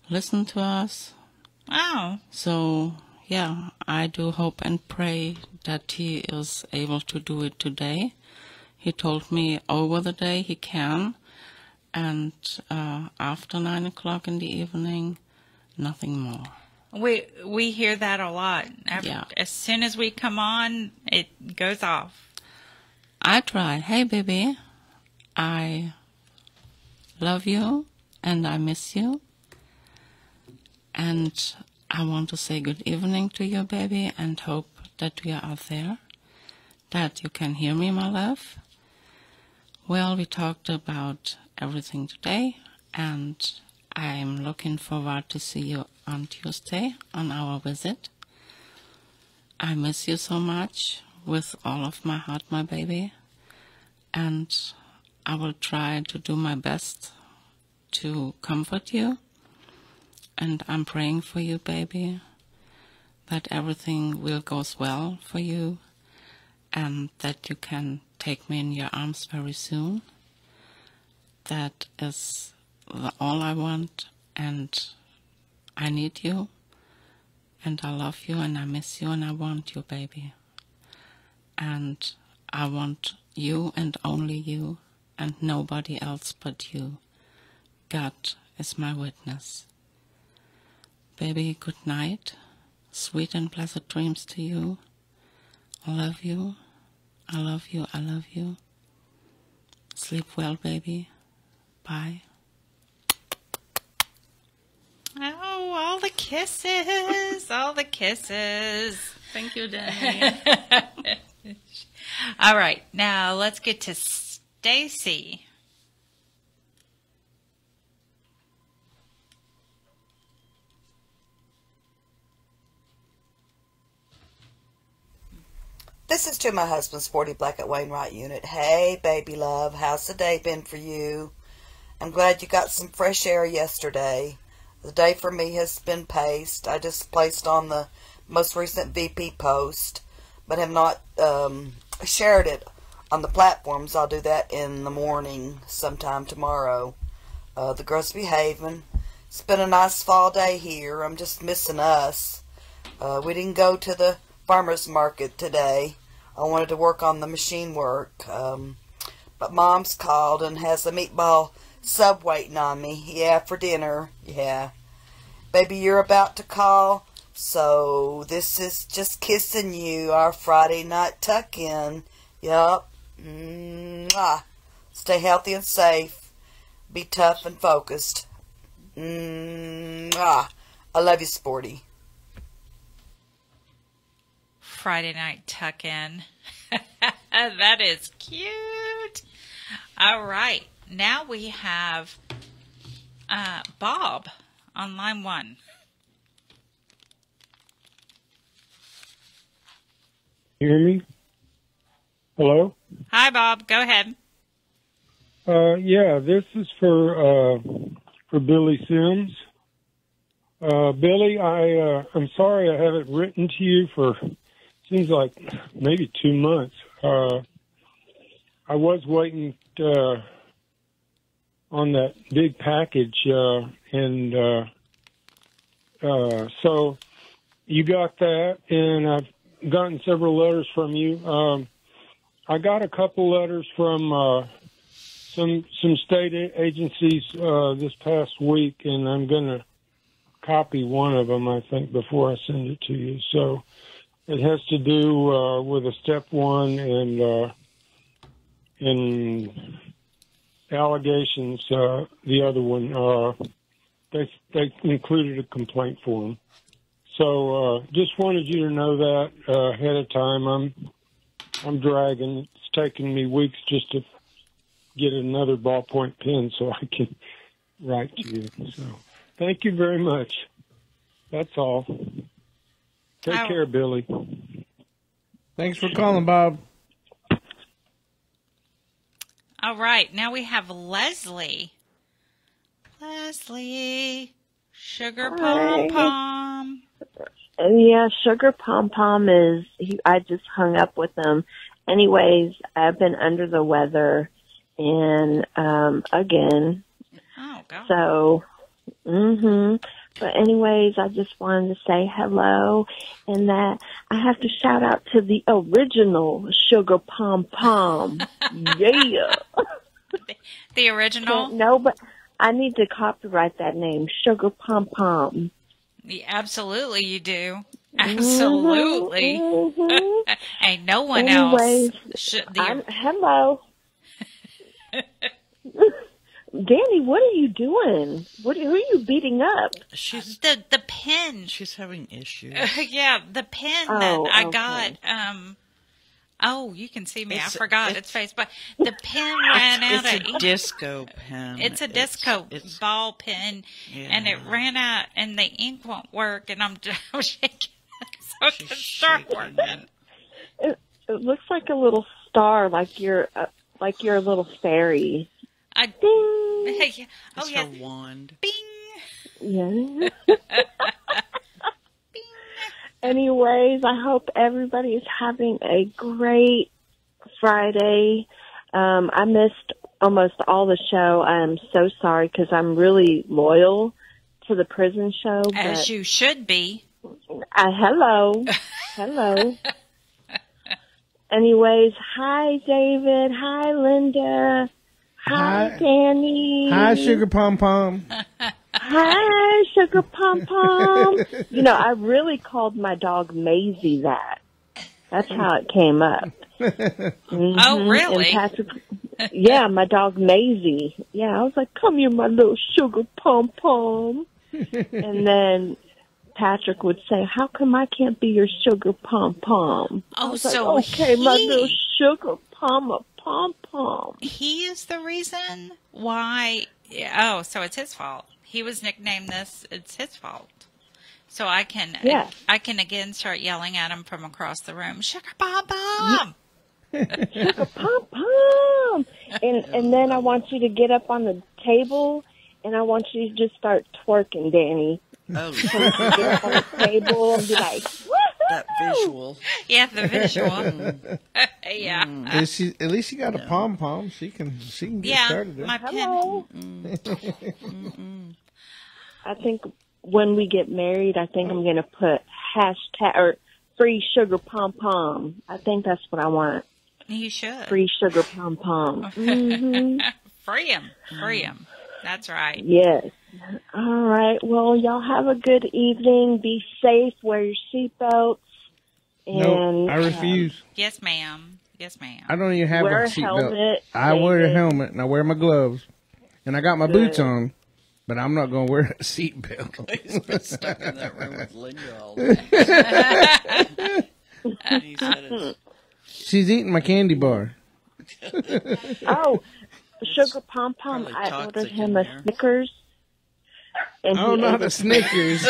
listen to us. Oh. So, yeah, I do hope and pray that he is able to do it today. He told me over the day he can, and after 9 o'clock in the evening, nothing more. We hear that a lot. As soon as we come on, it goes off. I try. Hey, baby, I love you, and I miss you, and I want to say good evening to you, baby, and hope that you are out there, that you can hear me, my love. Well, we talked about everything today, and I'm looking forward to see you on Tuesday on our visit. I miss you so much with all of my heart, my baby, and I will try to do my best to comfort you, and I'm praying for you, baby, that everything will go well for you, and that you can take me in your arms very soon. That is all I want, and I need you, and I love you, and I miss you, and I want you, baby. And I want you and only you, and nobody else but you. God is my witness. Baby, good night. Sweet and blessed dreams to you. I love you. I love you. I love you. Sleep well, baby. Bye. Oh, all the kisses. All the kisses. Thank you, Dani. All right. Now let's get to Stacy. This is to my husband, Sporty Black at Wainwright Unit. Hey, baby love, how's the day been for you? I'm glad you got some fresh air yesterday. The day for me has been paced. I just placed on the most recent VP post, but have not shared it on the platforms. I'll do that in the morning sometime tomorrow. The girls behaving. It's been a nice fall day here. I'm just missing us. We didn't go to the farmer's market today. I wanted to work on the machine work, but Mom's called and has a meatball sub waiting on me. Yeah, for dinner. Yeah. Baby, you're about to call So this is just kissing you, our Friday night tuck-in. Yup. Mwah. Stay healthy and safe. Be tough and focused. Mwah. I love you, Sporty. Friday night tuck-in. That is cute. All right. Now we have Bob on line 1. You hear me? Hello? Hi, Bob. Go ahead. Yeah, this is for Billy Sims. Billy, I'm sorry I haven't written to you for, seems like maybe 2 months. I was waiting on that big package, and so you got that, and I've gotten several letters from you. I got a couple letters from some state agencies this past week, and I'm going to copy one of them, I think, before I send it to you. So it has to do with a step 1 and allegations. The other one, they included a complaint form. So just wanted you to know that ahead of time. I'm dragging. It's taken me weeks just to get another ballpoint pen so I can write to you. So thank you very much. That's all. Take care, Billy. Thanks for calling, Bob. All right. Now we have Leslie. Leslie. Sugar Pom Pom. Yeah, Sugar Pom Pom is, I just hung up with him. Anyways, I've been under the weather and, again. Oh, God. So, but anyways, I just wanted to say hello and that I have to shout out to the original Sugar Pom Pom. Yeah. The original? No, but I need to copyright that name, Sugar Pom Pom. Yeah, absolutely, you do. Absolutely. Ain't no one else. Hello. Dani, what are you doing? Who are you beating up? She's the pen. She's having issues. Yeah, the pen that I got. Oh, you can see me. I forgot its face, but the pen ran out of ink. It's a disco pen. It's a disco ball pen, and it ran out, and the ink won't work, and I'm shaking so it can start working. It looks like a little star, like you're a little fairy. Ding! It's her wand. Bing! Yeah. Anyways, I hope everybody is having a great Friday. I missed almost all the show. I'm so sorry because I'm really loyal to the prison show. As you should be. Hello. Anyways, hi, David. Hi, Linda. Hi, Dani. Hi, Sugar Pom Pom. Hi, Sugar Pom Pom. You know, I really called my dog Maisie that. That's how it came up. Oh, really? And Patrick, yeah, my dog Maisie. Yeah, I was like, come here, my little Sugar Pom Pom. And then Patrick would say, how come I can't be your Sugar Pom Pom? Oh, I was so like, okay, my little Sugar Pom Pom. He is the reason why. Oh, so it's his fault. He was nicknamed this. It's his fault. So I can again start yelling at him from across the room. Sugar Pom Pom. Sugar Pom Pom. And then I want you to get up on the table, and I want you to just start twerking, Dani. Oh. Get up on the table and be like, woohoo! That visual. Yeah, the visual. Yeah. At least she got a pom pom. She can get started. My Hello. I think when we get married, I think I'm going to put hashtag or free Sugar Pom Pom. I think that's what I want. You should. Free Sugar Pom Pom. Free him. That's right. Yes. All right. Well, y'all have a good evening. Be safe. Wear your seatbelts. No, I refuse. Yes, ma'am. Yes, ma'am. I don't even have Wear a a seatbelt. helmet, I wear a David. helmet and I wear my gloves. And I got my Good. boots on. But I'm not going to wear a seatbelt. He's been stuck in that room with Linda all day. And he said it's... She's eating my candy bar. Oh, Sugar Pom Pom. Probably I toxic ordered in him a there. Snickers. And Oh, he not ate a it. Snickers.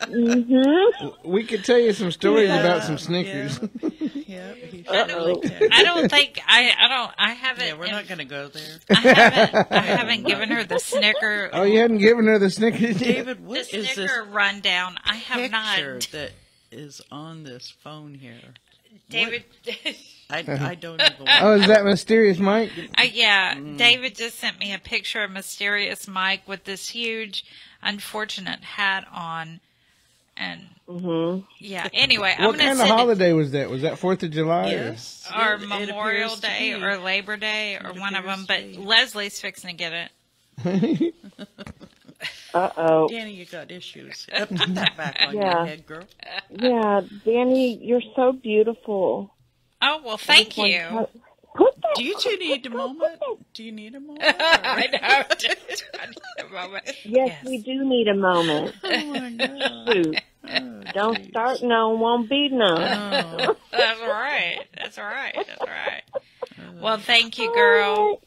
Mm-hmm. We could tell you some stories Yeah. about some Snickers. Yeah, he I don't think I haven't. Yeah, we're not going to go there. I haven't given her the Snicker. Oh, you hadn't given her the Snickers yet? David, The what is this Snicker rundown. I have picture not. that is on this phone here? David. I don't even. Oh, is that Mysterious Mike? Yeah, David just sent me a picture of Mysterious Mike with this huge, unfortunate hat on, and yeah. Anyway, I'm What going to kind of send holiday was that? Was that 4th of July? Yes. or It Memorial appears to Day be. or Labor Day or one of them. But Leslie's fixing to get it. Uh-oh. Dani, you got issues. Put that back on Yeah. your head, girl. Yeah, Dani, you're so beautiful. Oh well, thank you. Put that. Do you two need a moment? Do you need a moment? I know. I need a moment. Yes, we do need a moment. Oh my God. Shoot. Don't start no, won't be no. That's right. That's right. That's right. Well, thank you, girl.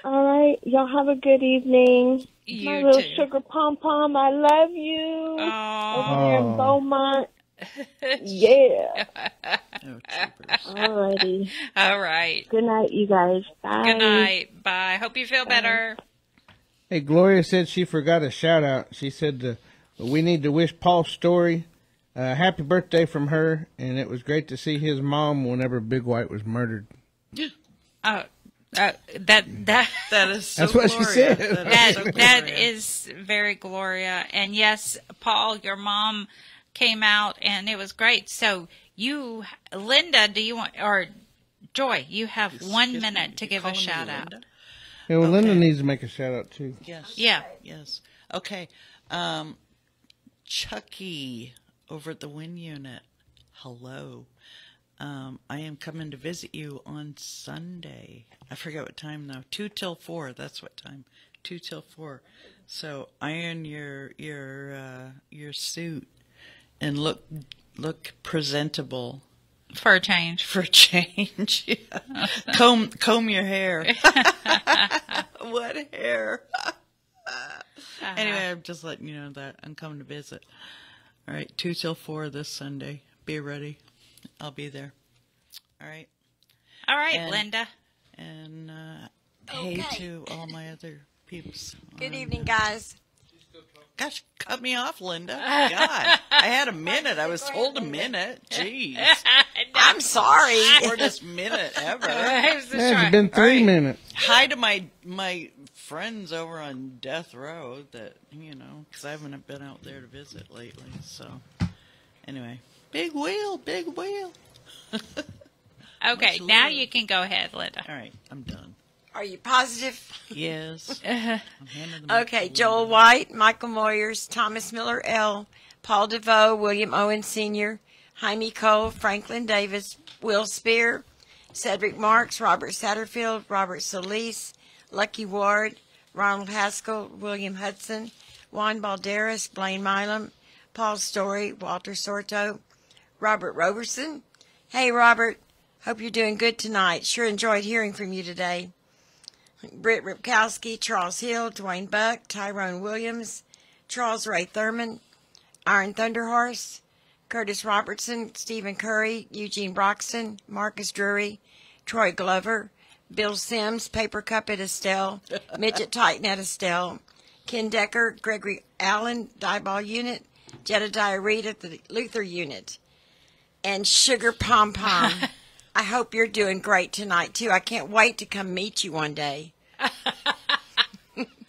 All right. Y'all have a good evening. You My little too. Sugar Pom Pom, I love you. Over there in Beaumont. Yeah. Alrighty. All right. Good night, you guys. Bye. Good night. Bye. Hope you feel better. Hey, Gloria said she forgot a shout out. She said we need to wish Paul Story happy birthday from her, and it was great to see his mom whenever Big White was murdered. That is so That's what she Gloria. said. That is very Gloria. And yes, Paul, your mom came out and it was great. So you, Linda, do you want, or Joy, you have 1 minute to give a shout out. Yeah, well, Linda needs to make a shout out too. Yes. Yeah. Yes. Okay. Chucky over at the Win Unit. Hello. I am coming to visit you on Sunday. I forget what time now. 2 till 4. That's what time. 2 till 4. So iron your suit and look presentable For a change. For a change. Yeah. Comb your hair. What hair? Anyway, I'm just letting you know that I'm coming to visit. All right, 2 till 4 this Sunday. Be ready. I'll be there. All right. All right, Linda. And hey to all my other peeps. Good evening, guys. Gosh, cut me off, Linda. God, I had a minute. I was told a minute. Jeez. I'm sorry. Shortest minute ever. It's been 3 minutes. Hi to my friends over on Death Row that, because I haven't been out there to visit lately. So, anyway, big wheel. Okay, now you can go ahead, Linda. All right, I'm done. Are you positive? Yes. Okay, Joel White, Michael Moyers, Thomas Miller L., Paul DeVoe, William Owen Sr., Jaime Cole, Franklin Davis, Will Spear, Cedric Marks, Robert Satterfield, Robert Solis, Lucky Ward, Ronald Haskell, William Hudson, Juan Balderas, Blaine Milam, Paul Story, Walter Sorto, Robert Robertson. Hey, Robert. Hope you're doing good tonight. Sure enjoyed hearing from you today. Britt Ripkowski, Charles Hill, Dwayne Buck, Tyrone Williams, Charles Ray Thurman, Iron Thunderhorse, Curtis Robertson, Stephen Curry, Eugene Broxton, Marcus Drury, Troy Glover, Bill Sims, Paper Cup at Estelle, Midget Titan at Estelle, Ken Decker, Gregory Allen, Dieball Unit, Jedediah Reed at the Luther Unit, and Sugar Pom Pom. I hope you're doing great tonight, too. I can't wait to come meet you one day.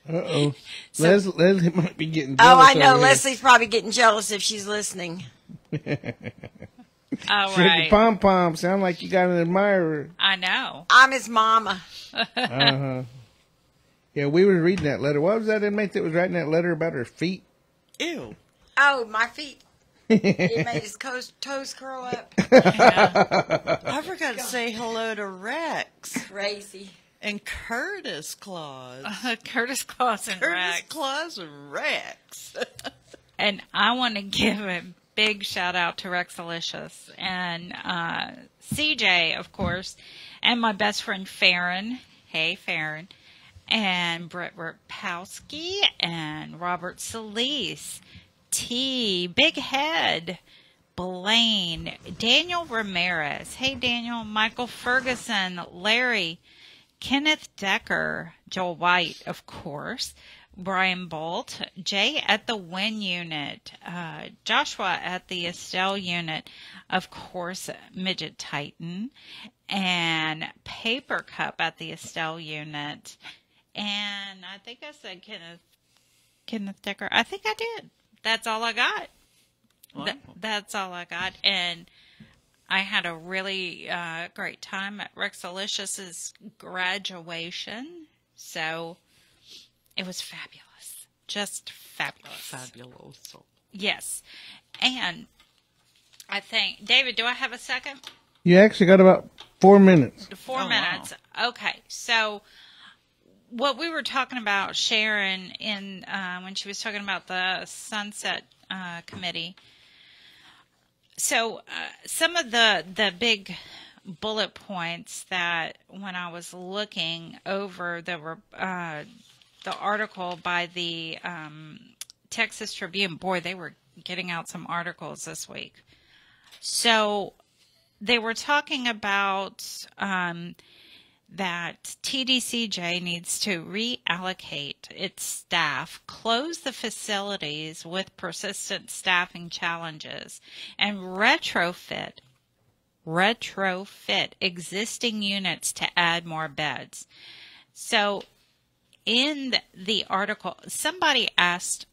Uh-oh. Leslie might be getting jealous. Oh, I know. over Leslie's probably getting jealous if she's listening. All Sugar right. Pom Pom, sound like you got an admirer. I know. I'm his mama. Uh-huh. Yeah, we were reading that letter. What was that inmate that was writing that letter about her feet? Ew. Oh, my feet. It made his toes curl up. I forgot to say hello to Rex. Crazy. And Curtis Claus. Curtis Claus and Rex. Curtis Claus and Rex. And I want to give a big shout out to Rexalicious and CJ, of course, and my best friend Farron. Hey, Farron. And Brett Rapowski and Robert Solis. T, Big Head, Blaine, Daniel Ramirez. Hey, Daniel. Michael Ferguson, Larry, Kenneth Decker, Joel White, of course, Brian Bolt, Jay at the Win Unit, Joshua at the Estelle Unit, of course, Midget Titan, and Paper Cup at the Estelle Unit. And I think I said Kenneth Decker. I think I did. That's all I got. Wow. That's all I got. And I had a really great time at Rexalicious's graduation. So it was fabulous. Just fabulous. Fabulous. Yes. And I think, David, do I have a second? You actually got about 4 minutes. 4 minutes. Wow. Okay. So what we were talking about, Sharon, in when she was talking about the Sunset Committee. So some of the big bullet points that when I was looking over the article by the Texas Tribune, boy, they were getting out some articles this week. So they were talking about that TDCJ needs to reallocate its staff, close the facilities with persistent staffing challenges, and retrofit existing units to add more beds. So in the article, somebody asked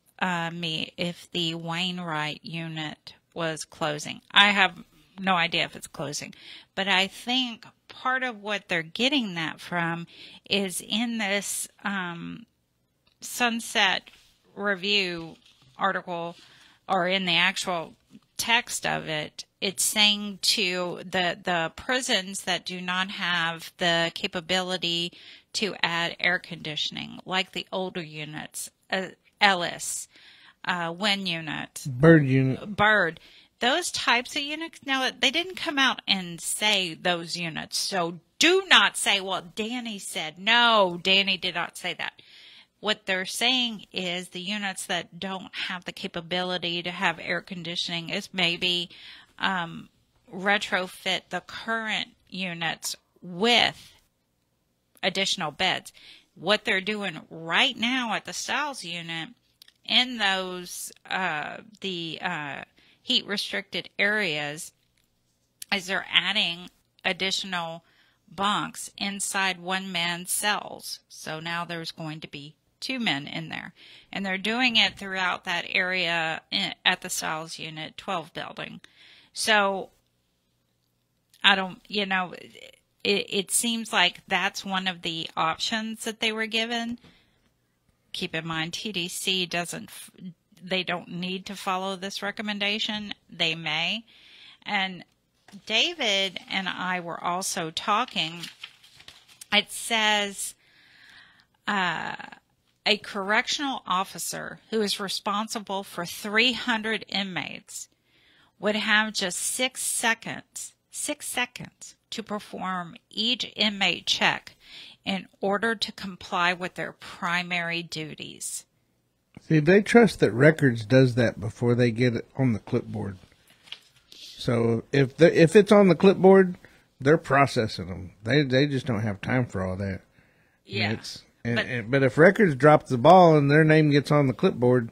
me if the Wainwright unit was closing. I have no idea if it's closing, but I think part of what they're getting that from is in this Sunset Review article, or in the actual text of it, it's saying to the prisons that do not have the capability to add air conditioning, like the older units, Ellis, Win unit, Bird, those types of units. Now, they didn't come out and say those units, so do not say, well, Dani said. No, Dani did not say that. What they're saying is the units that don't have the capability to have air conditioning is maybe retrofit the current units with additional beds. What they're doing right now at the Styles unit in those heat-restricted areas is they're adding additional bunks inside one-man cells. So now there's going to be 2 men in there. And they're doing it throughout that area at the Styles Unit 12 building. So I don't, it seems like that's one of the options that they were given. Keep in mind, TDC they don't need to follow this recommendation. They may. And David and I were also talking. It says a correctional officer who is responsible for 300 inmates would have just 6 seconds to perform each inmate check in order to comply with their primary duties. See, they trust that Records does that before they get it on the clipboard. So if it's on the clipboard, they're processing them. They just don't have time for all that. Yeah. But if Records drops the ball and their name gets on the clipboard,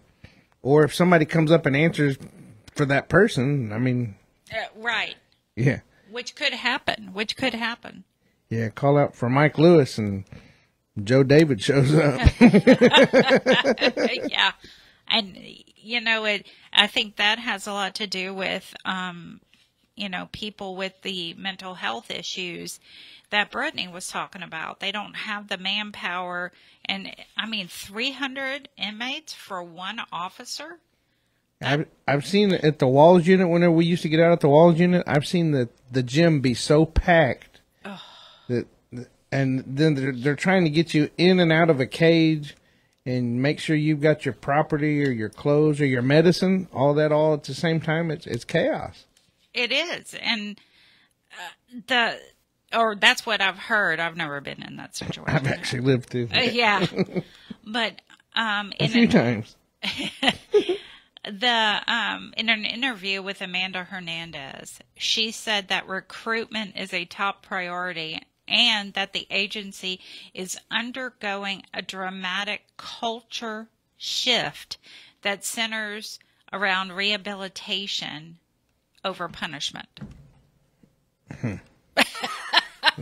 or if somebody comes up and answers for that person, I mean... right. Yeah. Which could happen. Yeah, call out for Mike Lewis and Joe David shows up. Yeah. And, I think that has a lot to do with people with the mental health issues that Brittany was talking about. They don't have the manpower. And, 300 inmates for one officer? I've seen at the Walls unit, whenever we used to get out at the Walls unit, I've seen the gym be so packed and then they're trying to get you in and out of a cage and make sure you've got your property or your clothes or your medicine, all at the same time. It's chaos. It is. And that's what I've heard. I've never been in that situation. I've actually lived through that. Yeah. But a few times. In an interview with Amanda Hernandez, she said that recruitment is a top priority and that the agency is undergoing a dramatic culture shift that centers around rehabilitation over punishment. It'd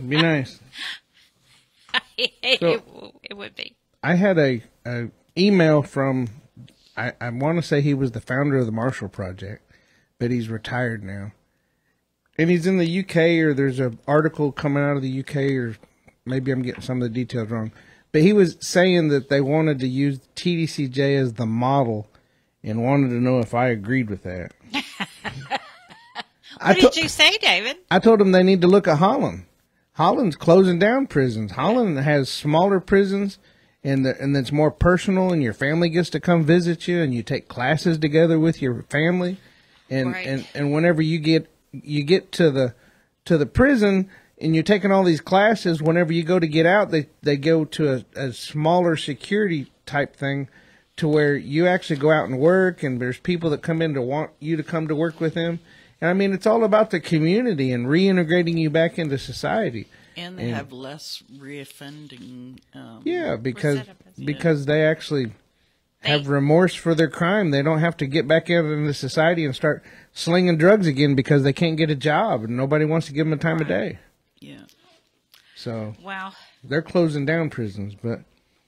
be nice. It would be. I had a email from, I want to say he was the founder of the Marshall Project, but he's retired now. And he's in the UK, or there's an article coming out of the UK, or maybe I'm getting some of the details wrong. But he was saying that they wanted to use TDCJ as the model and wanted to know if I agreed with that. What did you say, David? I told him they need to look at Holland. Holland's closing down prisons. Holland has smaller prisons, and it's more personal, and your family gets to come visit you, and you take classes together with your family. And and whenever you get to the prison and you're taking all these classes, whenever you go to get out, they go to a smaller security type thing to where you actually go out and work, and there's people that come in to want you to come to work with them. And it's all about the community and reintegrating you back into society. And they have less reoffending. Because they actually have remorse for their crime. They don't have to get back into society and start slinging drugs again because they can't get a job and nobody wants to give them a time of day. Yeah. So they're closing down prisons, but.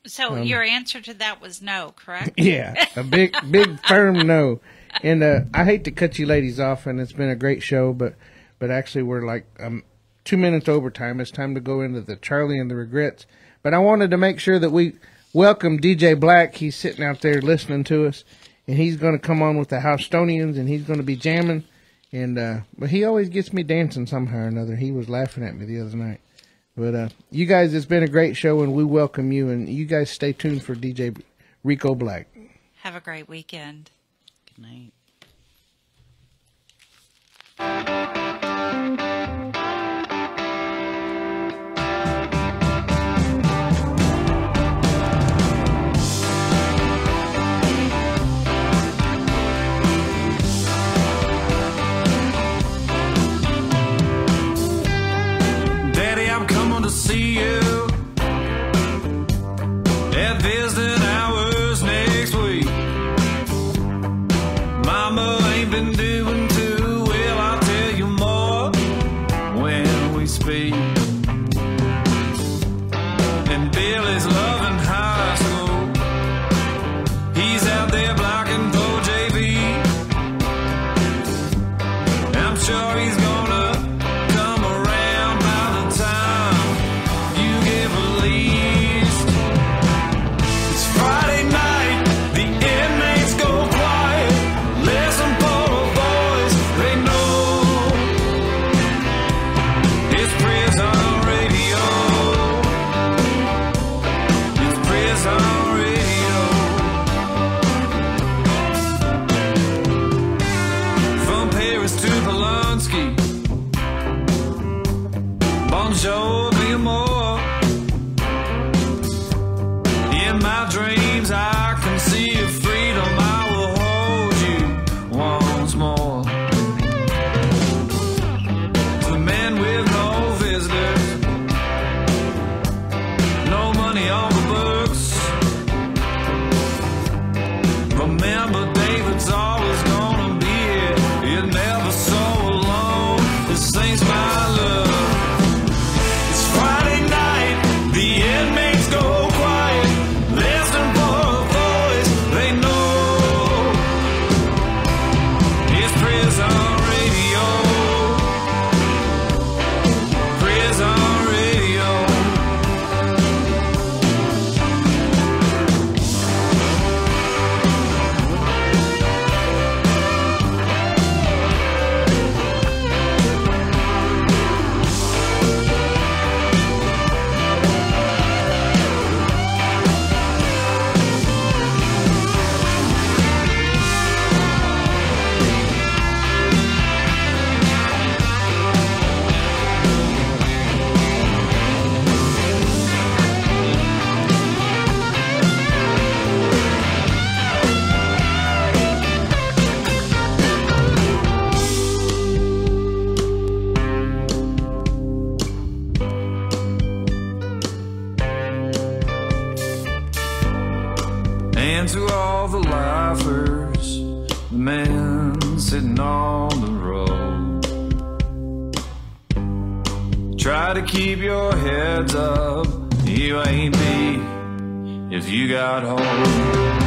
So your answer to that was no, correct? Yeah, a big firm no. And I hate to cut you ladies off, and it's been a great show, but actually we're like 2 minutes overtime. It's time to go into the Charlie and the Regrets. But I wanted to make sure that we welcome DJ Black. He's sitting out there listening to us, and he's going to come on with the Housetonians, and he's going to be jamming. And but he always gets me dancing somehow or another. He was laughing at me the other night. But you guys, it's been a great show, and we welcome you. And you guys stay tuned for DJ Rico Black. Have a great weekend. Good night. Daddy, I'm coming to see you at visiting hours next week. Mama ain't been doing too well, I'll tell men sitting on the road. Try to keep your heads up, you ain't me if you got hope.